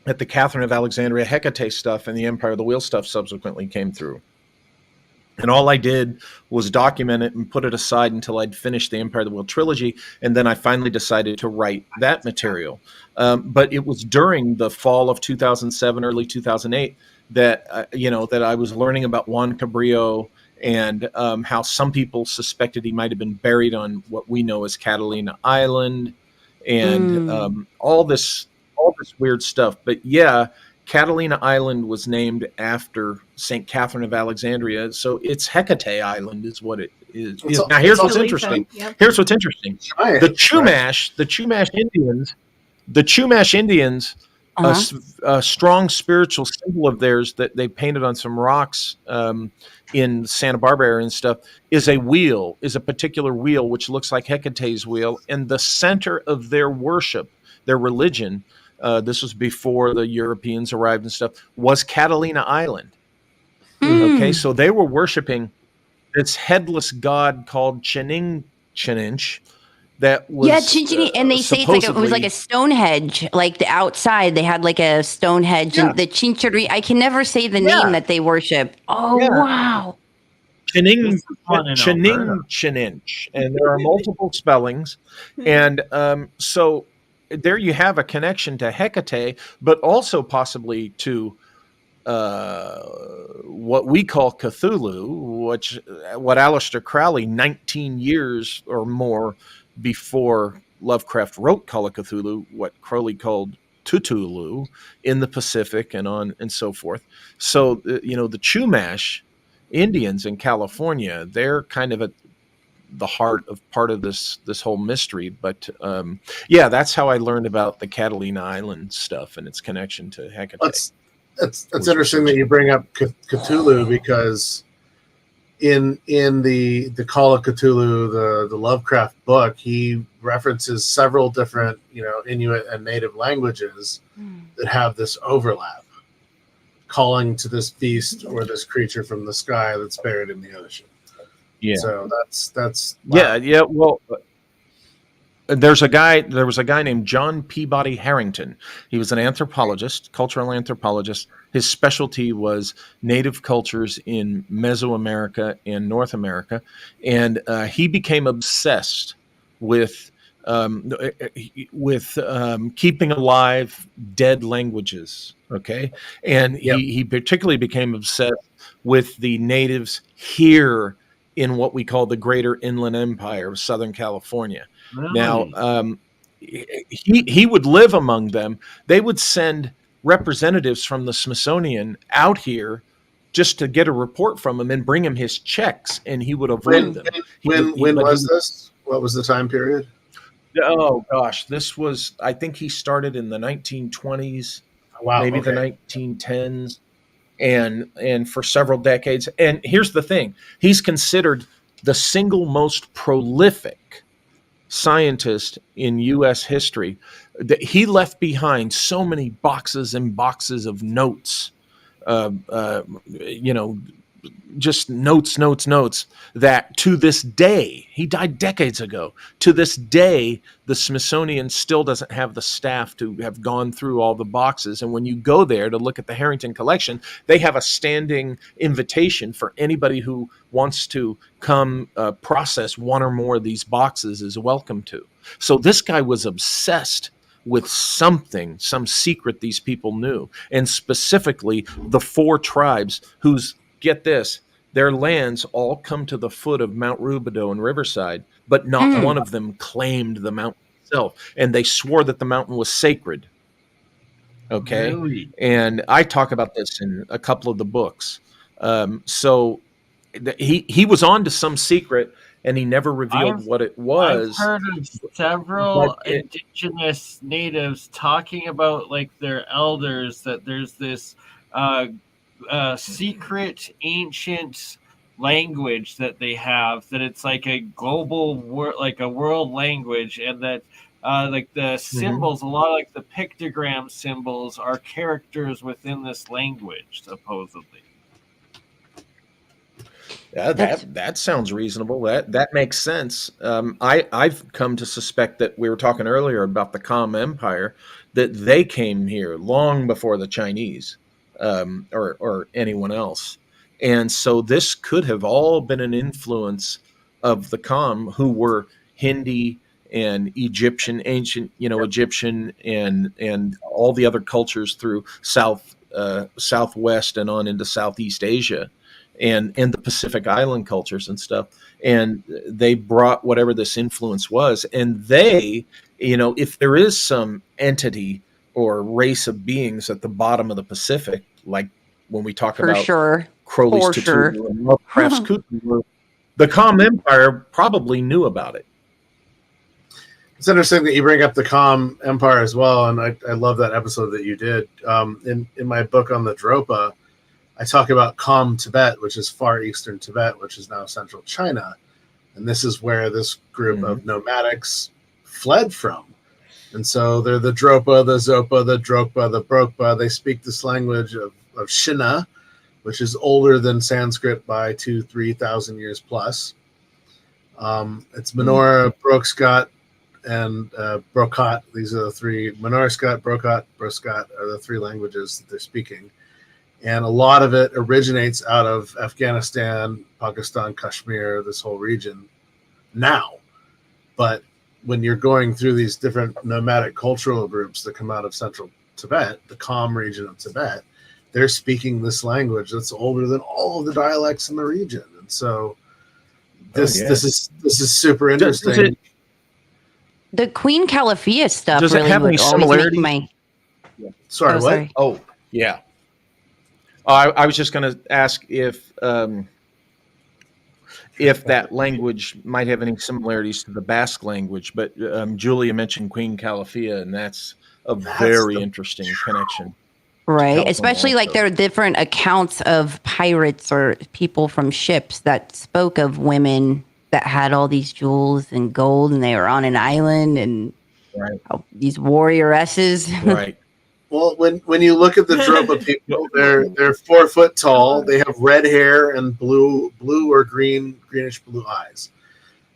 D: that the Catherine of Alexandria Hecate stuff and the Empire of the Wheel stuff subsequently came through. And all I did was document it and put it aside until I'd finished the Empire of the Wheel trilogy. And then I finally decided to write that material. But it was during the fall of 2007, early 2008, that I was learning about Juan Cabrillo and how some people suspected he might have been buried on what we know as Catalina Island, and all this weird stuff. But yeah, Catalina Island was named after St. Catherine of Alexandria, so it's Hecate Island is what it is. Now here's what's interesting. Here's what's interesting. The Chumash Indians, a strong spiritual symbol of theirs that they painted on some rocks in Santa Barbara area and stuff, is a particular wheel which looks like Hecate's wheel, and the center of their worship, their religion, this was before the Europeans arrived and stuff, was Catalina Island. Okay, so they were worshiping this headless god called Chininch. That was
C: and they say it was like a Stonehenge, like the outside they had like a Stonehenge, and the Chinchurri. I can never say the name that they worship. Oh wow,
D: Chininch, and there are multiple spellings, and so there you have a connection to Hecate, but also possibly to what we call Cthulhu, what Aleister Crowley, 19 years or more before Lovecraft wrote Call of Cthulhu, what Crowley called Cthulhu in the Pacific and so forth. So the Chumash Indians in California, they're kind of at the heart of part of this whole mystery. But that's how I learned about the Catalina Island stuff and its connection to Hecate.
B: That's interesting that you bring up Cthulhu, because in the Call of Cthulhu, the Lovecraft book, he references several different Inuit and native languages that have this overlap, calling to this beast or this creature from the sky that's buried in the ocean. Yeah. So that's wow.
D: Yeah. Well, there was a guy named John Peabody Harrington. He was an anthropologist, cultural anthropologist. His specialty was native cultures in Mesoamerica and North America, and he became obsessed with keeping alive dead languages. Okay, and he particularly became obsessed with the natives here in what we call the Greater Inland Empire of Southern California. Really? Now, he would live among them. They would send representatives from the Smithsonian out here just to get a report from him and bring him his checks, and he would avoid them.
B: When was this? What was the time period?
D: Oh gosh, this was, I think he started in the 1920s, maybe the 1910s, and for several decades. And here's the thing: he's considered the single most prolific scientist in U.S. history. That he left behind so many boxes and boxes of notes, just notes that to this day, he died decades ago. To this day, the Smithsonian still doesn't have the staff to have gone through all the boxes. And when you go there to look at the Harrington collection, they have a standing invitation for anybody who wants to come process one or more of these boxes is welcome to. So this guy was obsessed with something, some secret these people knew, and specifically the 4 tribes whose, get this, their lands all come to the foot of Mount Rubidoux in Riverside, but not one of them claimed the mountain itself, and they swore that the mountain was sacred. Okay,
A: Really?
D: And I talk about this in a couple of the books. So he was on to some secret, and he never revealed what it was.
A: I've heard of several indigenous natives talking about, like, their elders, that there's this secret ancient language that they have, that it's like a global like a world language, and that like the symbols, a lot of like the pictogram symbols are characters within this language, supposedly.
D: Yeah, that sounds reasonable. That makes sense. I've come to suspect that we were talking earlier about the Kam Empire, that they came here long before the Chinese or anyone else, and so this could have all been an influence of the Kam, who were Hindi and Egyptian, ancient, Egyptian, and all the other cultures through southwest and on into Southeast Asia. And the Pacific Island cultures and stuff. And they brought whatever this influence was. And they, if there is some entity or race of beings at the bottom of the Pacific, like when we talk about Crowley's Cthulhu and Lovecraft's Cthulhu, the Kam Empire probably knew about it.
B: It's interesting that you bring up the Kam Empire as well. And I love that episode that you did. In my book on the Dropa, I talk about Kam Tibet, which is far eastern Tibet, which is now central China. And this is where this group of nomadics fled from. And so they're the Dropa, the Zopa, the Drokpa, the Brokpa. They speak this language of Shina, which is older than Sanskrit by 2,000-3,000 years plus. It's Menorah, Brokskot, and Brokat. These are the 3. Menorahskot, Brokat, Broskat are the 3 languages that they're speaking. And a lot of it originates out of Afghanistan, Pakistan, Kashmir, this whole region now. But when you're going through these different nomadic cultural groups that come out of central Tibet, the Kam region of Tibet, they're speaking this language that's older than all of the dialects in the region. And so this is super interesting.
C: The Queen Calafia stuff
D: does
C: really
D: it have any similarities?
B: Sorry, what?
C: Sorry.
D: Oh, yeah. I was just going to ask if that language might have any similarities to the Basque language, but Julia mentioned Queen Calafia, and that's a very interesting connection.
C: Right, especially also. Like there are different accounts of pirates or people from ships that spoke of women that had all these jewels and gold, and they were on an island, and these warrioresses.
D: Right.
B: Well, when you look at the Dropa people, they're 4 foot tall. They have red hair and blue or greenish blue eyes.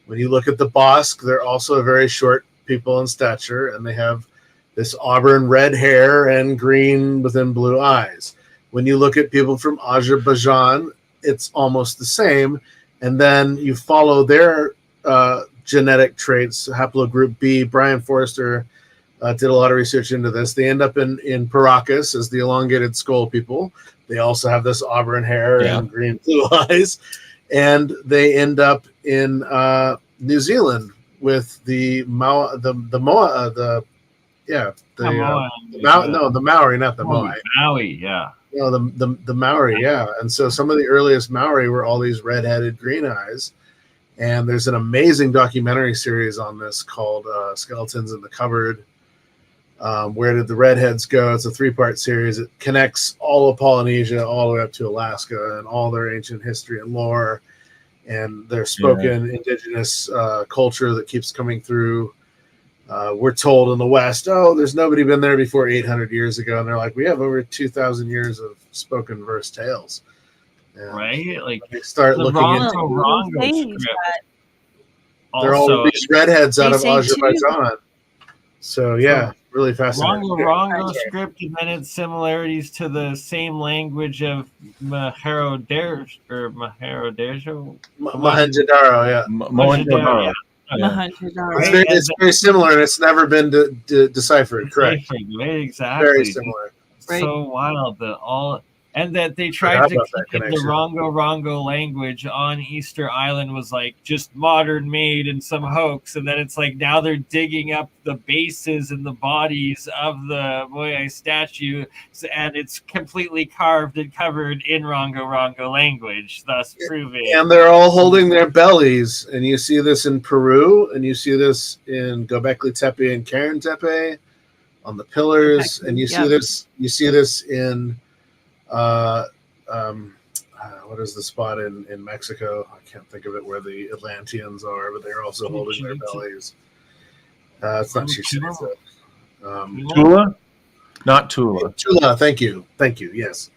B: When you look at the Bosque, they're also very short people in stature, and they have this auburn red hair and green within blue eyes. When you look at people from Azerbaijan, it's almost the same. And then you follow their genetic traits, haplogroup B. Brian Forrester did a lot of research into this. They end up in Paracas as the elongated skull people. They also have this auburn hair and green blue eyes. And they end up in New Zealand with the Maori, not the Moai.
A: Maui, yeah.
B: The Maori, yeah. And so some of the earliest Maori were all these red-headed green eyes. And there's an amazing documentary series on this called Skeletons in the Cupboard. Where did the redheads go? It's a 3-part series. It connects all of Polynesia all the way up to Alaska and all their ancient history and lore and their spoken indigenous culture that keeps coming through. We're told in the West, there's nobody been there before 800 years ago. And they're like, we have over 2,000 years of spoken verse tales. And
A: right? Like
B: you start
A: the
B: looking into
A: Rongo
E: Things
A: script.
B: they're all
A: Also,
B: these redheads out
E: They
B: of
E: say too-
B: Azerbaijan. So yeah, really fascinating.
A: Rongo script, and then its similarities to the same language of Maharo-Dejo.
B: Mohenjo-daro, yeah.
A: Mohenjo-daro, yeah.
E: Mohenjo-daro.
B: It's
A: Right?
B: very similar, and it's never been deciphered. Correct.
A: Right, exactly.
B: Very similar.
E: Right.
A: So wild that all, and that they
B: Forgot
A: tried to
B: about that
A: claim the
B: connection.
A: Rongo language on Easter Island was like just modern made and some hoax, and then it's like now they're digging up the bases and the bodies of the Moai statue, and it's completely carved and covered in Rongo language, thus proving.
B: And they're all holding their bellies, and you see this in Peru, and you see this in Göbekli Tepe and Karen Tepe on the pillars, and you see this. You see this in what is the spot in Mexico? I can't think of it, where the Atlanteans are, but they're also holding their bellies. It's not Chichen Itza.
D: Tula? Not Tula.
B: Tula, thank you. Yes,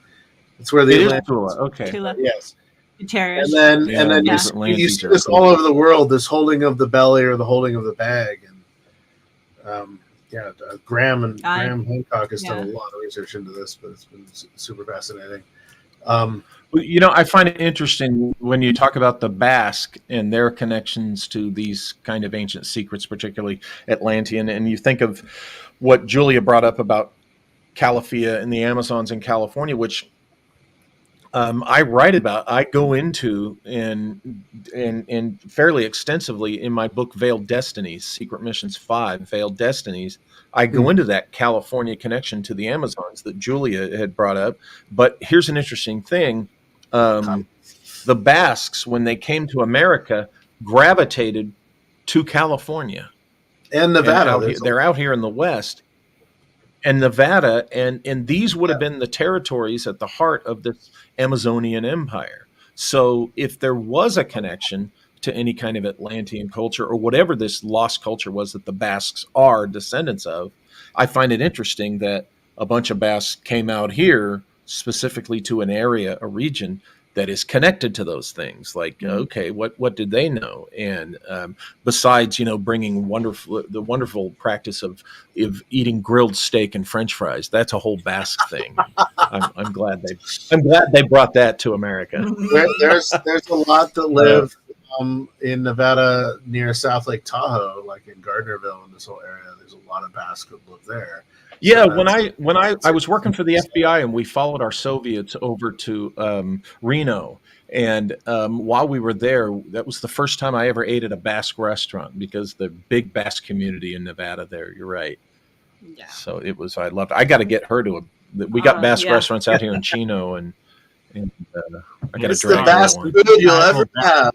B: it's where the
D: It is
B: Atlanteans.
D: Tula. Okay.
E: Tula.
B: Yes,
E: Gutierrez.
B: and then
E: Yeah.
B: you see this all over the world, this holding of the belly or the holding of the bag, and Graham Hancock has done a lot of research into this, but it's been super fascinating.
D: You know, I find it interesting when you talk about the Basque and their connections to these kind of ancient secrets, particularly Atlantean, and you think of what Julia brought up about Calafia and the Amazons in California, which I write about, I go into and fairly extensively in my book, Veiled Destinies, Secret Missions 5, Veiled Destinies. I go into that California connection to the Amazons that Julia had brought up. But here's an interesting thing. The Basques, when they came to America, gravitated to California.
B: And Nevada.
D: They're out here in the West. And Nevada, and these would have been the territories at the heart of this Amazonian empire. So if there was a connection to any kind of Atlantean culture or whatever this lost culture was that the Basques are descendants of, I find it interesting that a bunch of Basques came out here specifically to an area, a region that is connected to those things. Like, okay, what did they know? And besides, bringing the wonderful practice of eating grilled steak and French fries, that's a whole Basque thing. I'm glad they brought that to America.
B: There's a lot that live in Nevada near South Lake Tahoe, like in Gardnerville and this whole area. There's a lot of Basque that live there.
D: Yeah, when I was working for the FBI and we followed our Soviets over to Reno, and while we were there, that was the first time I ever ate at a Basque restaurant because the big Basque community in Nevada there. You're right. Yeah. So it was. I loved it. I got to get her to we got Basque restaurants out here in Chino, and I got to drag
B: the Basque food you'll ever have.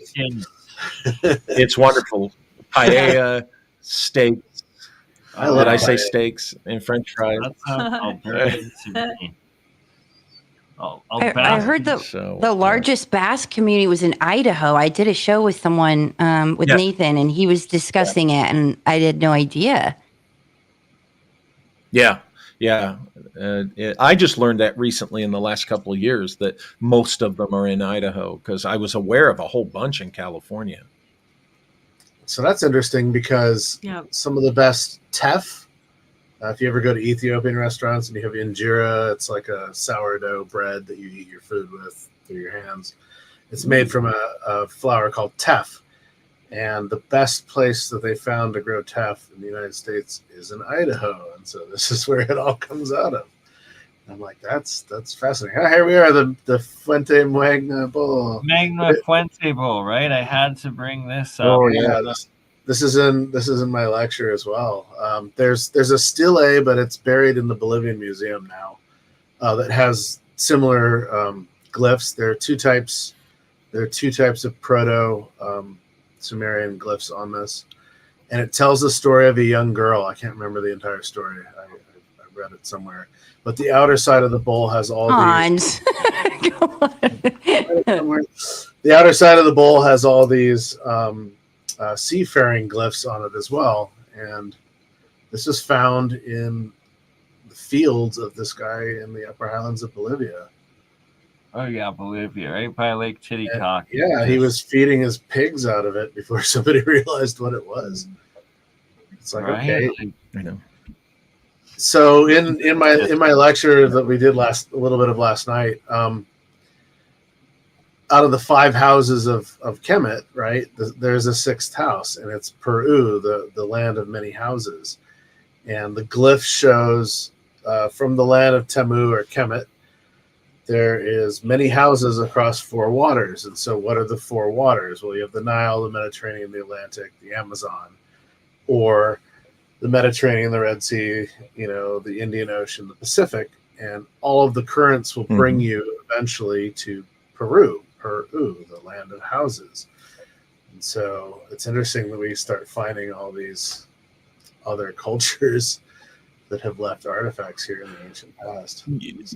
D: It's wonderful. Paella, steak. Did I say steaks and French fries?
C: I heard the largest Basque community was in Idaho. I did a show with someone, with Nathan, and he was discussing it, and I had no idea.
D: Yeah. I just learned that recently in the last couple of years that most of them are in Idaho because I was aware of a whole bunch in California.
B: So that's interesting because some of the best teff, if you ever go to Ethiopian restaurants and you have injera, it's like a sourdough bread that you eat your food with through your hands. It's made from a flour called teff. And the best place that they found to grow teff in the United States is in Idaho. And so this is where it all comes out of. I'm like, that's fascinating. Here we are, the Fuente Magna Bowl.
A: Magna Fuente Bowl, right? I had to bring this up.
B: Oh yeah, this is in my lecture as well. There's a stele, but it's buried in the Bolivian Museum now. That has similar glyphs. There are two types. Of proto Sumerian glyphs on this, and it tells the story of a young girl. I can't remember the entire story. I read it somewhere. But the outer side of the bowl has all these. The outer side of the bowl has all these seafaring glyphs on it as well, and this is found in the fields of this guy in the Upper Highlands of Bolivia.
A: Oh yeah, Bolivia, right by Lake Titicaca.
B: Yeah, he was feeding his pigs out of it before somebody realized what it was. It's like,
A: right.
B: okay.
D: I know.
B: So in my lecture that we did a little bit of last night, out of the 5 houses of Kemet, right, there's a 6th house, and it's Peru, the land of many houses. And the glyph shows from the land of Temu or Kemet, there is many houses across 4 waters. And so what are the 4 waters? Well, you have the Nile, the Mediterranean, the Atlantic, the Amazon, or the Mediterranean, the Red Sea, the Indian Ocean, the Pacific, and all of the currents will bring you eventually to Peru, the land of houses. And so it's interesting that we start finding all these other cultures that have left artifacts here in the ancient past.
E: That's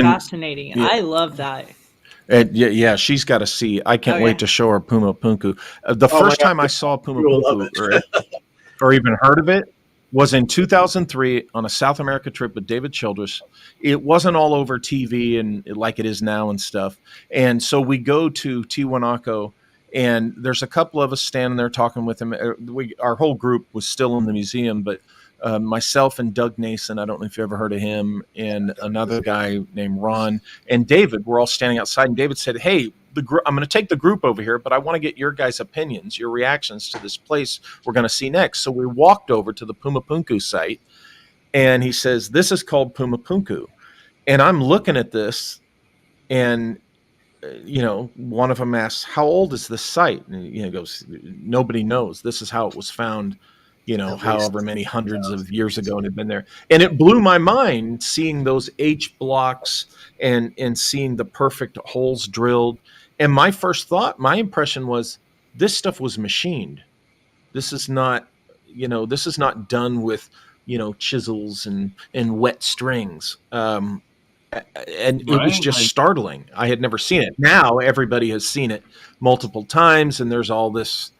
E: fascinating. I love that.
D: Yeah, she's got to see. I can't wait to show her Puma Punku. The first time I saw Puma Punku or even heard of it was in 2003 on a South America trip with David Childress. It wasn't all over TV and like it is now and stuff. And so we go to Tiwanaku, and there's a couple of us standing there talking with him. Our whole group was still in the museum, but myself and Doug Nason, I don't know if you ever heard of him, and another guy named Ron and David were all standing outside. And David said, hey, I'm going to take the group over here, but I want to get your guys' opinions, your reactions to this place we're going to see next. So we walked over to the Puma Punku site, and he says, this is called Puma Punku. And I'm looking at this, and one of them asks, how old is this site? And he goes, nobody knows. This is how it was found, however many hundreds of years ago, and had been there. And it blew my mind seeing those H blocks and seeing the perfect holes drilled. And my first thought, my impression was, this stuff was machined. This is not, done with, chisels and wet strings. And it was just startling. I had never seen it. Now everybody has seen it multiple times, and there's all this,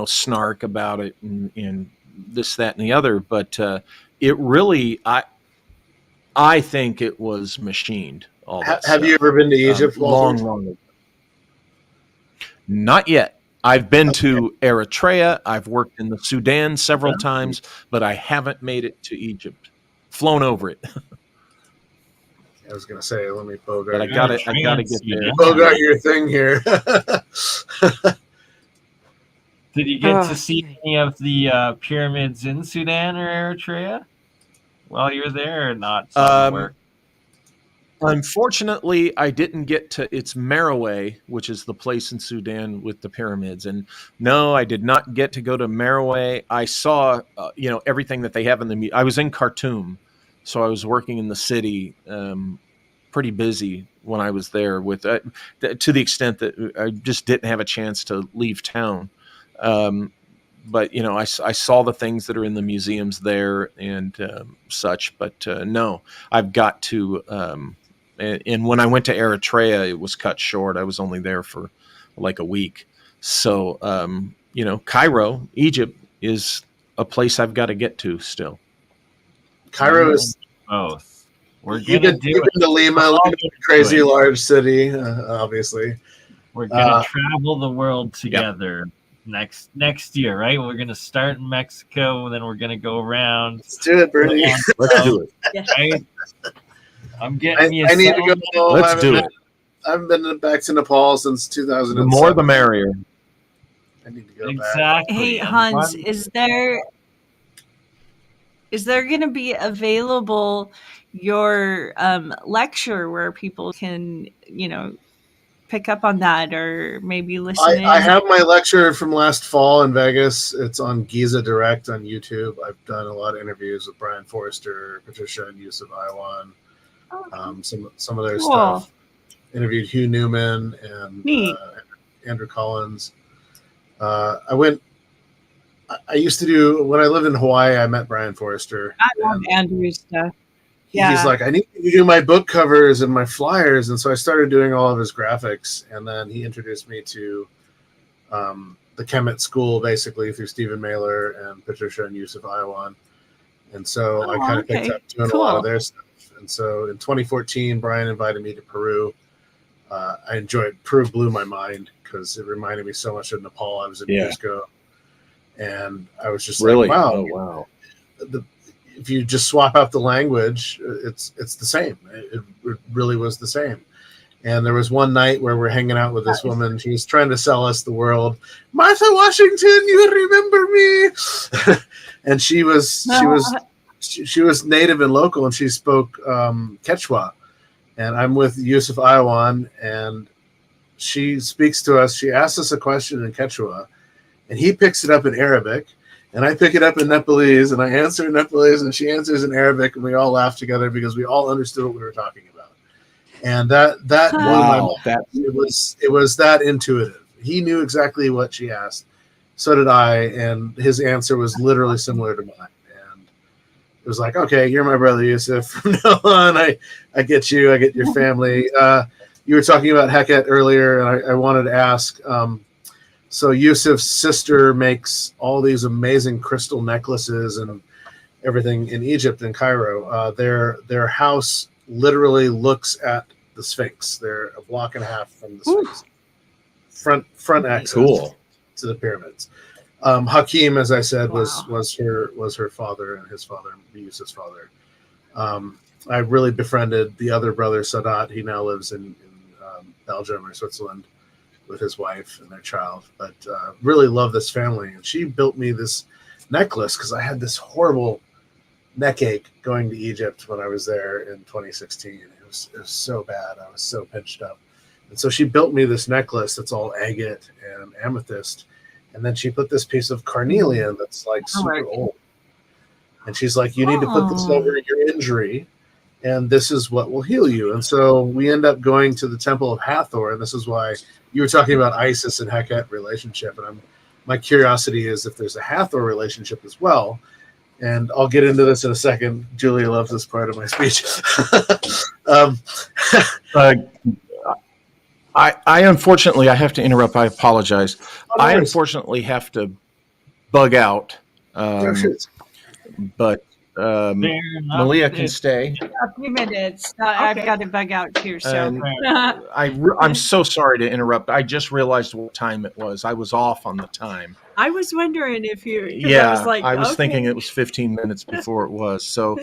D: snark about it and this, that, and the other. But it really, I think it was machined. All that
B: Have you ever been to Egypt?
D: Long ago. Not yet. I've been to Eritrea. I've worked in the Sudan several times, but I haven't made it to Egypt. Flown over it.
B: I was gonna say, let me bogart.
D: But I gotta get there.
B: Bogart your thing here.
A: Did you get to see any of the pyramids in Sudan or Eritrea while you were there, or not?
D: Unfortunately, I didn't get to. It's Merowe, which is the place in Sudan with the pyramids, and no, I did not get to go to Merowe. I saw, everything that they have in the. I was in Khartoum. So I was working in the city, pretty busy when I was there, with to the extent that I just didn't have a chance to leave town. But I saw the things that are in the museums there and such. But no, I've got to. And when I went to Eritrea, it was cut short. I was only there for like a week. So Cairo, Egypt, is a place I've got to get to still.
B: Cairo is
A: both.
B: You've been to Lima, crazy large city, obviously.
A: We're gonna travel the world together next year, right? We're gonna start in Mexico, then we're gonna go around.
B: Let's do it, Bernie.
D: Let's do it.
A: Right? I'm getting you.
B: I need to go.
D: Let's do it.
B: I haven't been back to Nepal since 2007.
D: The more the merrier.
B: I need to go back.
E: Hey, Hans, is there going to be available your lecture where people can, pick up on that or maybe listen in?
B: I have my lecture from last fall in Vegas. It's on Giza Direct on YouTube. I've done a lot of interviews with Brian Forrester, Patricia, and Yusuf Iwan. Some of their stuff. Interviewed Hugh Newman and Andrew Collins. I used to do, when I lived in Hawaii, I met Brian Forrester.
E: I love Andrew's stuff. Yeah.
B: He's like, I need you to do my book covers and my flyers. And so I started doing all of his graphics. And then he introduced me to the Kemet School, basically, through Stephen Mailer and Patricia and Yusuf Iwan. And so I kind of picked up doing a lot of their stuff. And so in 2014, Brian invited me to Peru. I enjoyed. Peru blew my mind because it reminded me so much of Nepal. I was in years ago, and I was just
D: Really?
B: like, wow.
D: Oh, wow.
B: If you just swap out the language, it's the same. It really was the same. And there was one night where we're hanging out with this woman. She was trying to sell us the world. Martha Washington, you remember me? And she was native and local, and she spoke Quechua. And I'm with Yusuf Iwan, and she speaks to us. She asks us a question in Quechua, and he picks it up in Arabic, and I pick it up in Nepalese, and I answer in Nepalese, and she answers in Arabic, and we all laugh together because we all understood what we were talking about. And that blew my mind. It was that intuitive. He knew exactly what she asked. So did I, and his answer was literally similar to mine. And it was like, okay, you're my brother, Yusuf. From now on, I get you. I get your family. You were talking about Heket earlier, and I wanted to ask. So Yusuf's sister makes all these amazing crystal necklaces and everything in Egypt, in Cairo. Their house literally looks at the Sphinx. They're a block and a half from the Sphinx. Front access to the pyramids. Hakim, as I said, was her father, and his father, Yusuf's father. I really befriended the other brother, Sadat. He now lives in Belgium or Switzerland with his wife and their child. But really love this family. And she built me this necklace because I had this horrible neck ache going to Egypt when I was there in 2016. It was so bad. I was so pinched up. And so she built me this necklace that's all agate and amethyst. And then she put this piece of carnelian that's like super old. And she's like, you need to put this over your injury, and this is what will heal you. And so we end up going to the Temple of Hathor, and this is why you were talking about Isis and Heket relationship. And my curiosity is if there's a Hathor relationship as well. And I'll get into this in a second. Julia loves this part of my speech.
D: I unfortunately, I have to interrupt. I apologize. I unfortunately have to bug out. But Maliah can stay.
E: A few minutes. I've got to bug out too. So
D: I'm so sorry to interrupt. I just realized what time it was. I was off on the time.
E: I was wondering if you.
D: Yeah, I was thinking it was 15 minutes before it was. So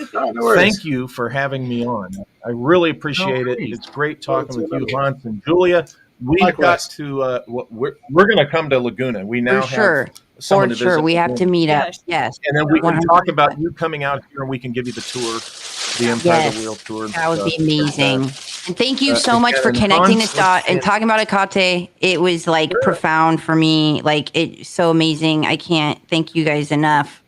D: thank you for having me on. I really appreciate it. It's great talking with you, Hans and Julia. We've got to. We're going to come to Laguna. We now have.
C: For sure, we have to meet up. Yes,
D: and then we can talk about you coming out here, and we can give you the tour, the Empire of the Wheel tour.
C: That would be amazing. And thank you so much for connecting this dot and talking about Akate. It was like profound for me. Like, it's so amazing. I can't thank you guys enough.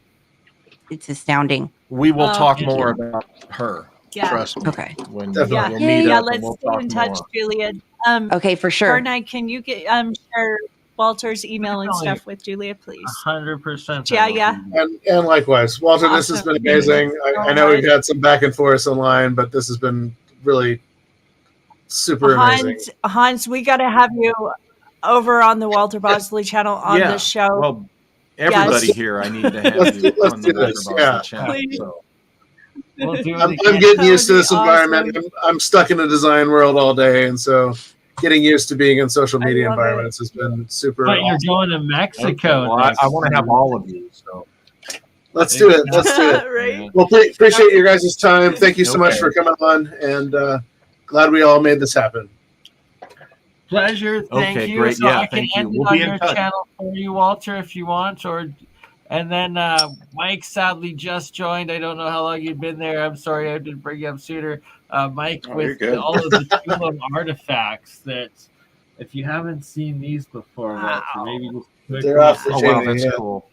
C: It's astounding.
D: We will talk more about her.
E: Yeah.
D: Trust me.
C: Okay.
D: When we'll meet up,
E: let's stay in touch, Julia.
C: Okay, for sure.
E: BurnEye, can you get share Walter's email and stuff with Julia, please?
A: 100%.
E: Yeah.
B: And likewise, Walter, this has been amazing. I know we've had some back and forth online, but this has been really super amazing.
E: Hans, we got to have you over on the Walter Bosley channel on the show.
D: Well, everybody here, I need to have you on the Walter Bosley channel. So.
A: We'll do
B: I'm getting used to this environment. I'm stuck in the design world all day, and so getting used to being in social media environments has been super.
A: But you're going to Mexico.
D: Well, I want to have all of you. So
B: let's do it. Let's do it.
E: Right.
B: Well, appreciate your guys' time. Thank you so much for coming on, and glad we all made this happen.
A: Pleasure. Thank you.
D: Great.
A: So
D: Yeah,
A: I can
D: thank you.
A: end
D: We'll
A: it
D: be
A: on
D: in
A: your
D: touch.
A: channel for you, Walter, if you want, and then Mike sadly just joined. I don't know how long you've been there. I'm sorry I didn't bring you up sooner. Mike, with all of the Tulum artifacts that, if you haven't seen these before, Walter, maybe just
B: They're off the chain.
D: Wow, that's cool.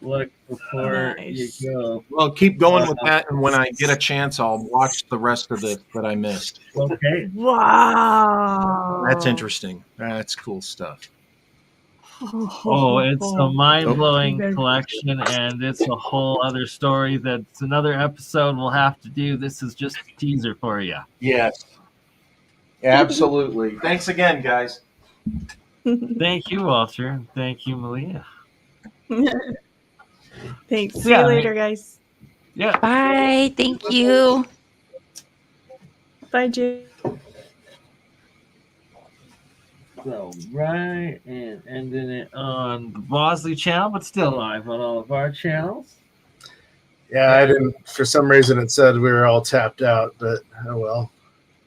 A: Look before you go.
D: Well, keep going with that, and when I get a chance, I'll watch the rest of it that I missed.
A: Okay.
E: Wow.
D: That's interesting. That's cool stuff.
A: Oh, it's a mind-blowing collection, and it's a whole other story. That's another episode we'll have to do. This is just a teaser for you.
D: Yes. Absolutely. Thanks again, guys.
A: Thank you, Walter. Thank you, Maliah.
E: Thanks. See you later, guys.
A: Yeah.
C: Bye. Thank you.
E: Bye, Jay.
A: So right, and ending it on the Bosley channel, but still live on all of our channels.
B: Yeah, I didn't. For some reason, it said we were all tapped out, but oh well.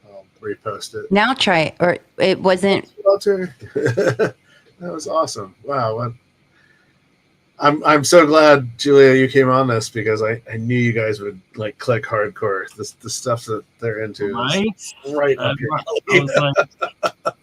B: I'll repost it.
C: Now try, or it wasn't.
B: Walter, that was awesome. Wow, what I'm so glad, Julia, you came on this because I knew you guys would like click hardcore. The stuff that they're into
A: Right?
B: is right up your
A: I
B: alley.
A: was like,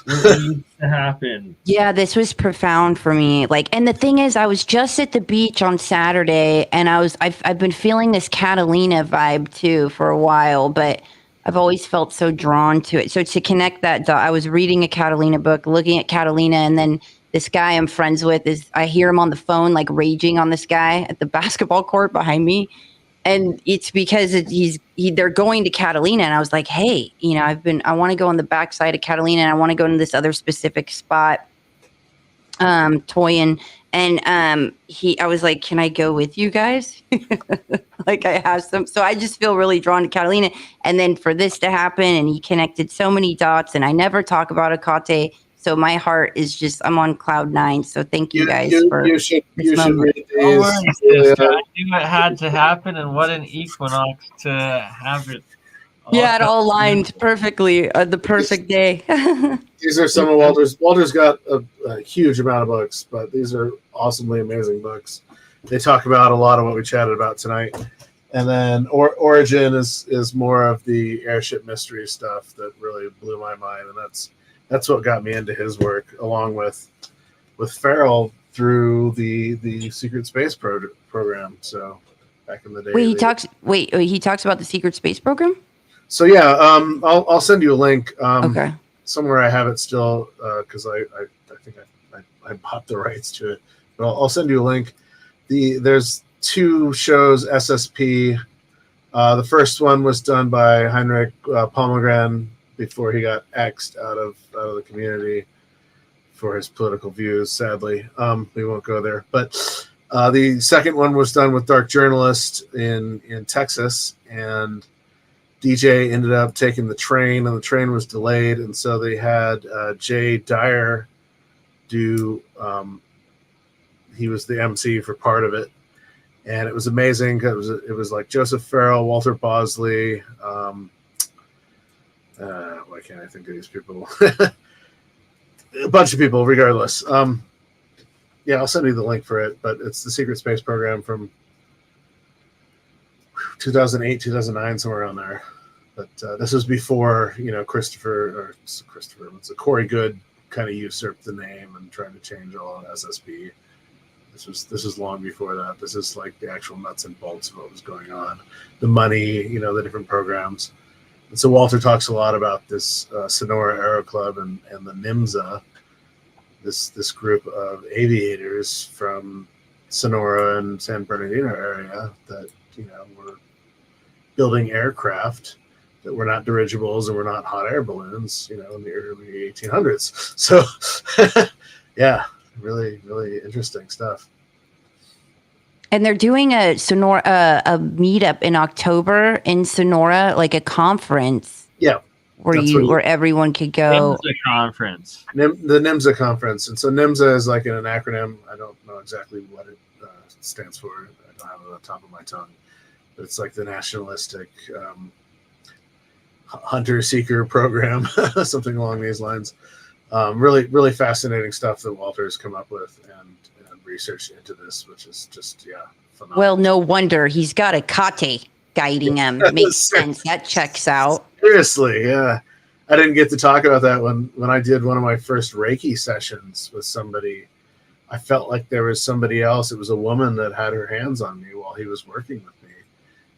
A: what needs to happen?
C: Yeah, this was profound for me. Like, and the thing is, I was just at the beach on Saturday, and I've been feeling this Catalina vibe too for a while, but I've always felt so drawn to it. So to connect that, I was reading a Catalina book, looking at Catalina, and then this guy I'm friends with I hear him on the phone, like raging on this guy at the basketball court behind me. And it's because they're going to Catalina, and I was like, hey, I want to go on the backside of Catalina, and I want to go to this other specific spot, Toyin. And I was like, can I go with you guys? Like I have some, so I just feel really drawn to Catalina. And then for this to happen, and he connected so many dots, and I never talk about Akate. So my heart is just, I'm on cloud 9. So thank you guys for
B: you should
C: moment.
B: read
A: No
B: these.
A: worries, sister. I knew it had to happen, and what an equinox to have it.
C: Yeah, it all aligned perfectly. The perfect day.
B: These are some of Walter's. Walter's got a huge amount of books, but these are awesomely amazing books. They talk about a lot of what we chatted about tonight. And then Origin is more of the airship mystery stuff that really blew my mind, and that's what got me into his work, along with Farrell through the Secret Space program. So back in the day,
C: he talks about the Secret Space program.
B: So yeah, I'll send you a link.
C: Okay.
B: Somewhere I have it still because I think I bought the rights to it, but I'll send you a link. There's 2 shows SSP. The first one was done by Heinrich Palmgren before he got X'd out of the community for his political views. Sadly, we won't go there. But the second one was done with Dark Journalist in Texas, and DJ ended up taking the train, and the train was delayed, and so they had Jay Dyer do. He was the MC for part of it, and it was amazing. It was like Joseph Farrell, Walter Bosley. Why can't I think of these people? A bunch of people, regardless. Yeah, I'll send you the link for it, but it's the Secret Space program from 2008, 2009, somewhere around there. But this was before, Corey Good kind of usurped the name and tried to change all of SSP. This was long before that. This is like the actual nuts and bolts of what was going on, the money, the different programs. And so Walter talks a lot about this Sonora Aero Club and the NIMSA, this group of aviators from Sonora and San Bernardino area that were building aircraft that were not dirigibles and were not hot air balloons, in the early 1800s. So, yeah, really, really interesting stuff.
C: And they're doing a meetup in October in Sonora, like a conference.
B: Yeah,
C: where everyone could go.
A: NIMSA conference.
B: The NIMSA conference, and so NIMSA is like an acronym. I don't know exactly what it stands for. I don't have it on the top of my tongue, but it's like the nationalistic hunter-seeker program, something along these lines. Really, really fascinating stuff that Walter's come up with and research into this, which is just phenomenal.
C: Well, no wonder he's got a kate guiding him. Makes sense. That checks out.
B: Seriously, yeah. I didn't get to talk about that when I did one of my first Reiki sessions with somebody. I felt like there was somebody else. It was a woman that had her hands on me while he was working with me,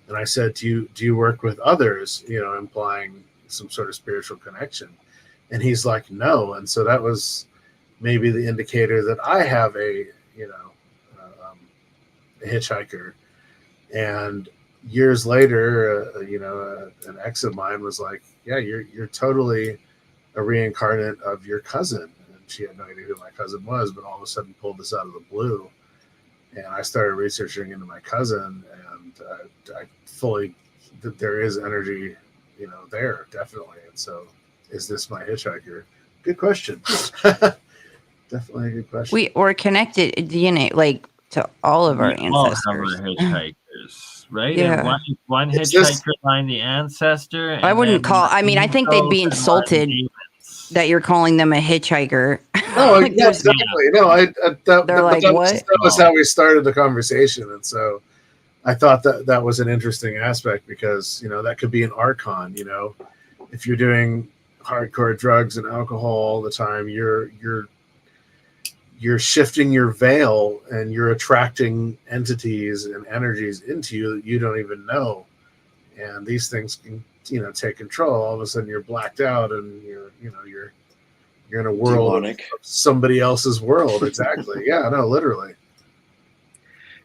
B: and I said, "Do you work with others?" Implying some sort of spiritual connection. And he's like, "No." And so that was maybe the indicator that I have a hitchhiker. And years later, an ex of mine was like, "Yeah, you're totally a reincarnate of your cousin." And she had no idea who my cousin was, but all of a sudden pulled this out of the blue. And I started researching into my cousin, and I fully that there is energy, there definitely. And so, is this my hitchhiker? Good question. Definitely a good question.
C: We're connected DNA like to all of our
A: We all have
C: ancestors.
A: our hitchhikers, right?
C: Yeah.
A: And one
B: It's this-
A: hitchhiker line the ancestor. And
C: I wouldn't
A: then
C: call. I mean, I think they'd be
A: Angels and
C: insulted
A: demons.
C: that you're calling them a hitchhiker.
B: No,
C: Like,
B: yeah,
C: there's-
B: exactly. No,
C: They're like, what?
B: that was how we started the conversation, and so I thought that was an interesting aspect because that could be an archon. If you're doing hardcore drugs and alcohol all the time, you're shifting your veil and you're attracting entities and energies into you that you don't even know, and these things can take control. All of a sudden, you're blacked out, and you're in a world
F: Demonic.
B: of somebody else's world. Exactly. Yeah. No. Literally.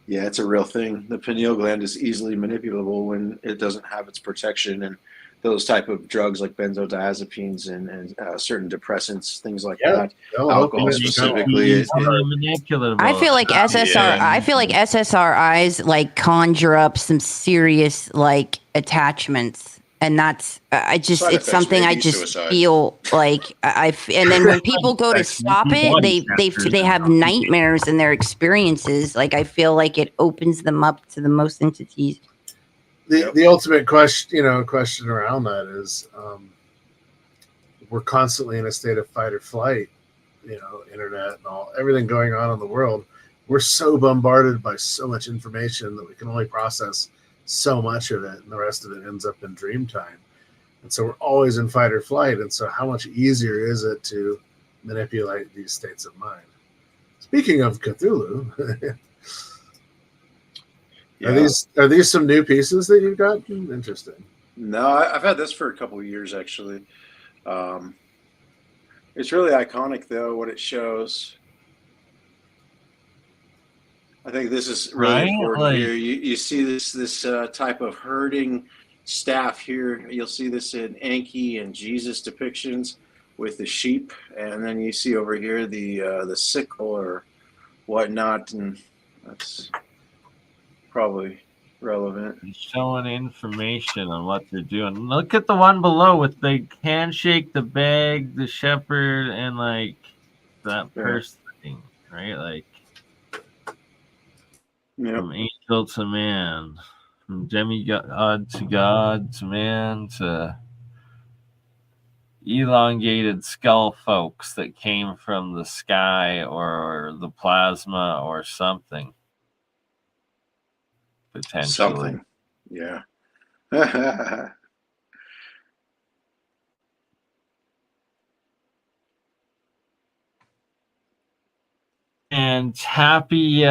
F: Yeah, it's a real thing. The pineal gland is easily manipulable when it doesn't have its protection, and those type of drugs like benzodiazepines and certain depressants, things like that.
B: No,
F: Alcohol
B: no,
F: specifically,
A: Easily manipulable.
C: I feel like
F: Yeah.
C: I feel like SSRIs like conjure up some serious like attachments, and that's it's
F: Side
C: it's
F: effects
C: something
F: may
C: I
F: be
C: just
F: suicide.
C: feel like and then when people go to stop it, they have nightmares in their experiences. Like I feel like it opens them up to the most entities.
B: The ultimate question around that is we're constantly in a state of fight or flight. Internet and everything going on in the world. We're so bombarded by so much information that we can only process so much of it, and the rest of it ends up in dream time. And so we're always in fight or flight. And so how much easier is it to manipulate these states of mind? Speaking of Cthulhu,
F: Yeah.
B: are these some new pieces that you've got? Interesting.
F: No, I've had this for a couple of years actually. It's really iconic though what it shows. I think this is really
A: Right?
F: important
A: Like-
F: here. You see this type of herding staff here. You'll see this in Enki and Jesus depictions with the sheep, and then you see over here the sickle or whatnot, and that's probably relevant.
A: Showing information on what they're doing. Look at the one below with the handshake, the bag, the shepherd, and like that
F: Yeah.
A: purse thing, right? Like
F: Yep.
A: from angel to man, from demigod to god to man to elongated skull folks that came from the sky or the plasma or something. Potentially.
F: Something. Yeah.
A: And happy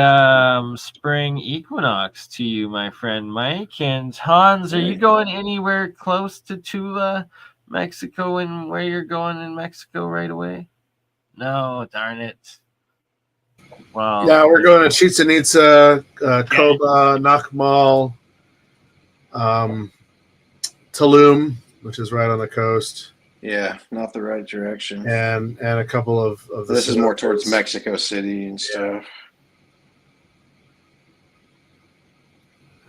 A: spring equinox to you, my friend Mike. And Hans, are you going anywhere close to Tula, Mexico, and where you're going in Mexico right away? No, darn it. Well,
B: Yeah, we're going to Chichen Itza, Koba, Nakmal, Tulum, which is right on the coast,
F: Yeah, not the right direction.
B: and a couple of the
F: This is more towards
B: cenotes.
F: Mexico City and stuff.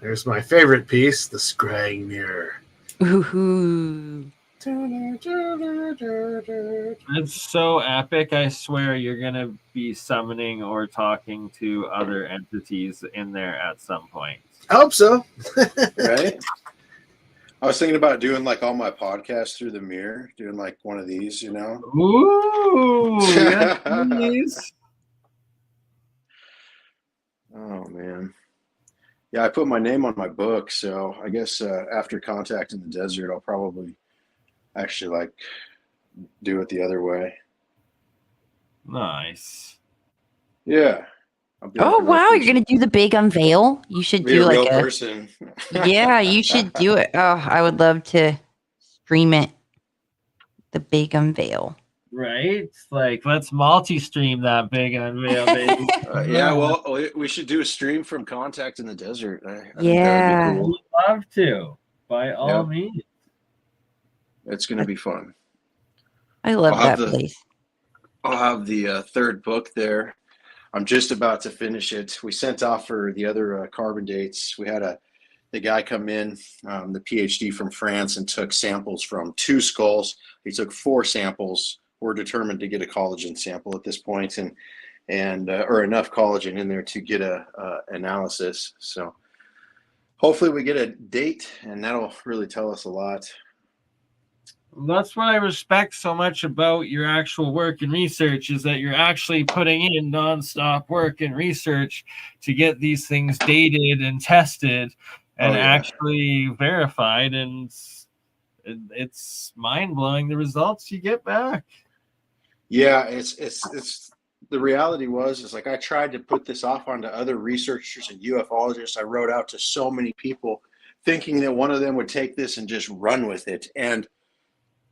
B: There's my favorite piece, the scrying mirror.
C: Ooh.
A: it's so epic. I swear you're going to be summoning or talking to other entities in there at some point.
B: I hope so.
F: Right? I was thinking about doing like all my podcasts through the mirror, doing like one of these,
A: Ooh, yes, please.
F: Oh man. Yeah, I put my name on my book, so I guess after Contact in the Desert, I'll probably actually like do it the other way.
A: Nice.
F: Yeah. I'll be
C: Oh
F: like a real
C: wow, you're
F: person.
C: gonna do the big unveil? You should
F: Be
C: do
F: a real
C: like a
F: person.
C: yeah, you should do it. Oh, I would love to stream it. The big unveil.
A: Right? Like, let's multi-stream that big unveil, baby.
F: Yeah, well, we should do a stream from Contact in the Desert. I think
C: Yeah.
F: that'd be cool.
A: We'd love to, by all
F: Yeah.
A: means.
F: It's gonna be fun.
C: I love
F: I'll have
C: that
F: the-
C: place.
F: I'll have the third book there. I'm just about to finish it. We sent off for the other carbon dates. We had the guy come in, the PhD from France, and took samples from 2 skulls. He took 4 samples we're determined to get a collagen sample at this point, and or enough collagen in there to get a analysis. So hopefully we get a date, and that'll really tell us a lot.
A: That's what I respect so much about your actual work and research, is that you're actually putting in nonstop work and research to get these things dated and tested and actually verified. And it's mind-blowing the results you get back.
F: Yeah, it's the reality is like I tried to put this off onto other researchers and ufologists. I wrote out to so many people thinking that one of them would take this and just run with it, and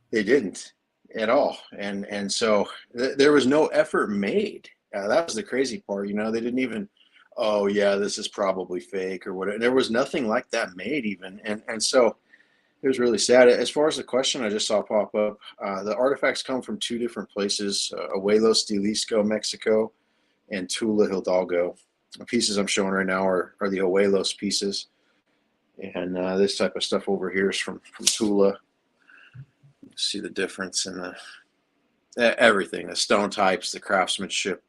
F: they didn't at all. And so there was no effort made. That was the crazy part. They didn't even, oh yeah, this is probably fake or whatever. There was nothing like that made even. And so it was really sad. As far as the question I just saw pop up, the artifacts come from two different places, Abuelos de Jalisco, Mexico, and Tula, Hidalgo. The pieces I'm showing right now are the Abuelos pieces. And this type of stuff over here is from Tula. See the difference in everything, the stone types, the craftsmanship,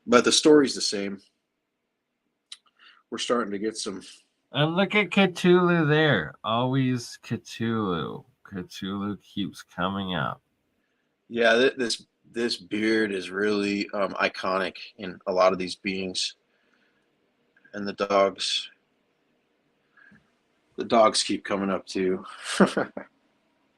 F: but the story's the same. We're starting to get some.
A: And look at Cthulhu there. Always Cthulhu. Cthulhu keeps coming up.
F: Yeah, this beard is really iconic in a lot of these beings. And the dogs keep coming up too.
C: All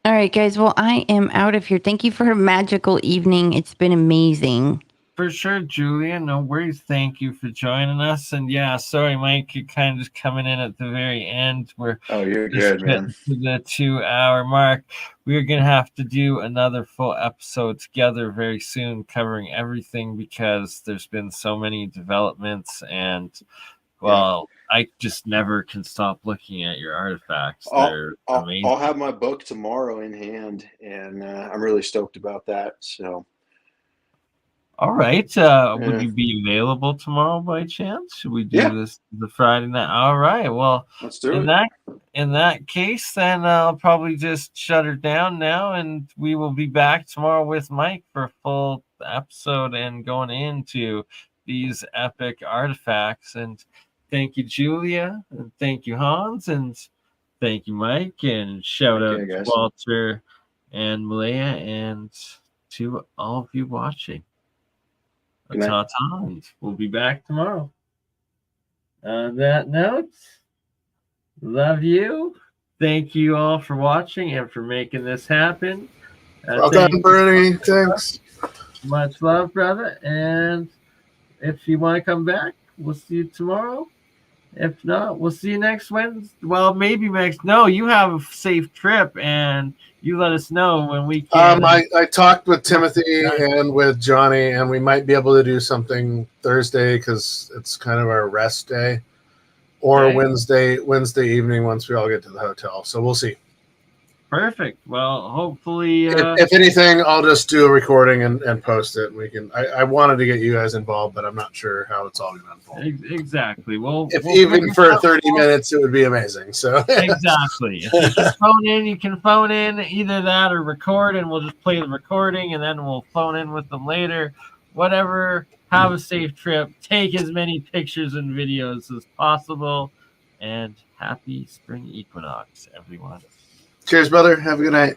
C: right, guys. Well, I am out of here. Thank you for a magical evening. It's been amazing.
A: For sure, Julia. No worries. Thank you for joining us. And yeah, sorry, Mike, you're kind of just coming in at the very end.
F: You're good, man.
A: To the 2-hour mark. We're going to have to do another full episode together very soon, covering everything, because there's been so many developments, and well, I just never can stop looking at your artifacts. They're amazing.
F: I'll have my book tomorrow in hand, and I'm really stoked about that. So.
A: All right. Would you be available tomorrow by chance? Should we do this the Friday night? All right. Well,
F: let's do it.
A: In that case, then I'll probably just shut her down now, and we will be back tomorrow with Mike for a full episode and going into these epic artifacts. And thank you, Julia, and thank you, Hans, and thank you, Mike, and shout out to Walter and Maliah, and to all of you watching. Ta-ta, and we'll be back tomorrow. On that note, love you. Thank you all for watching and for making this happen.
B: Well done, Bernie. Thanks.
A: Much love, brother. And if you want to come back, we'll see you tomorrow. If not, we'll see you next Wednesday. Well, maybe next. No, you have a safe trip, and you let us know when we can.
B: I talked with Timothy and with Johnny, and we might be able to do something Thursday because it's kind of our rest day, or Wednesday evening once we all get to the hotel. So we'll see.
A: Perfect. Well, hopefully,
B: if anything, I'll just do a recording and post it. We can. I wanted to get you guys involved, but I'm not sure how it's all going to unfold.
A: Exactly. Well,
B: if even for 30 minutes, it would be amazing. So
A: exactly. If you can phone in, you can phone in, either that or record, and we'll just play the recording, and then we'll phone in with them later. Whatever. Have a safe trip. Take as many pictures and videos as possible, and happy spring equinox, everyone.
B: Cheers, brother. Have a good night.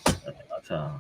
A: Ta-ta.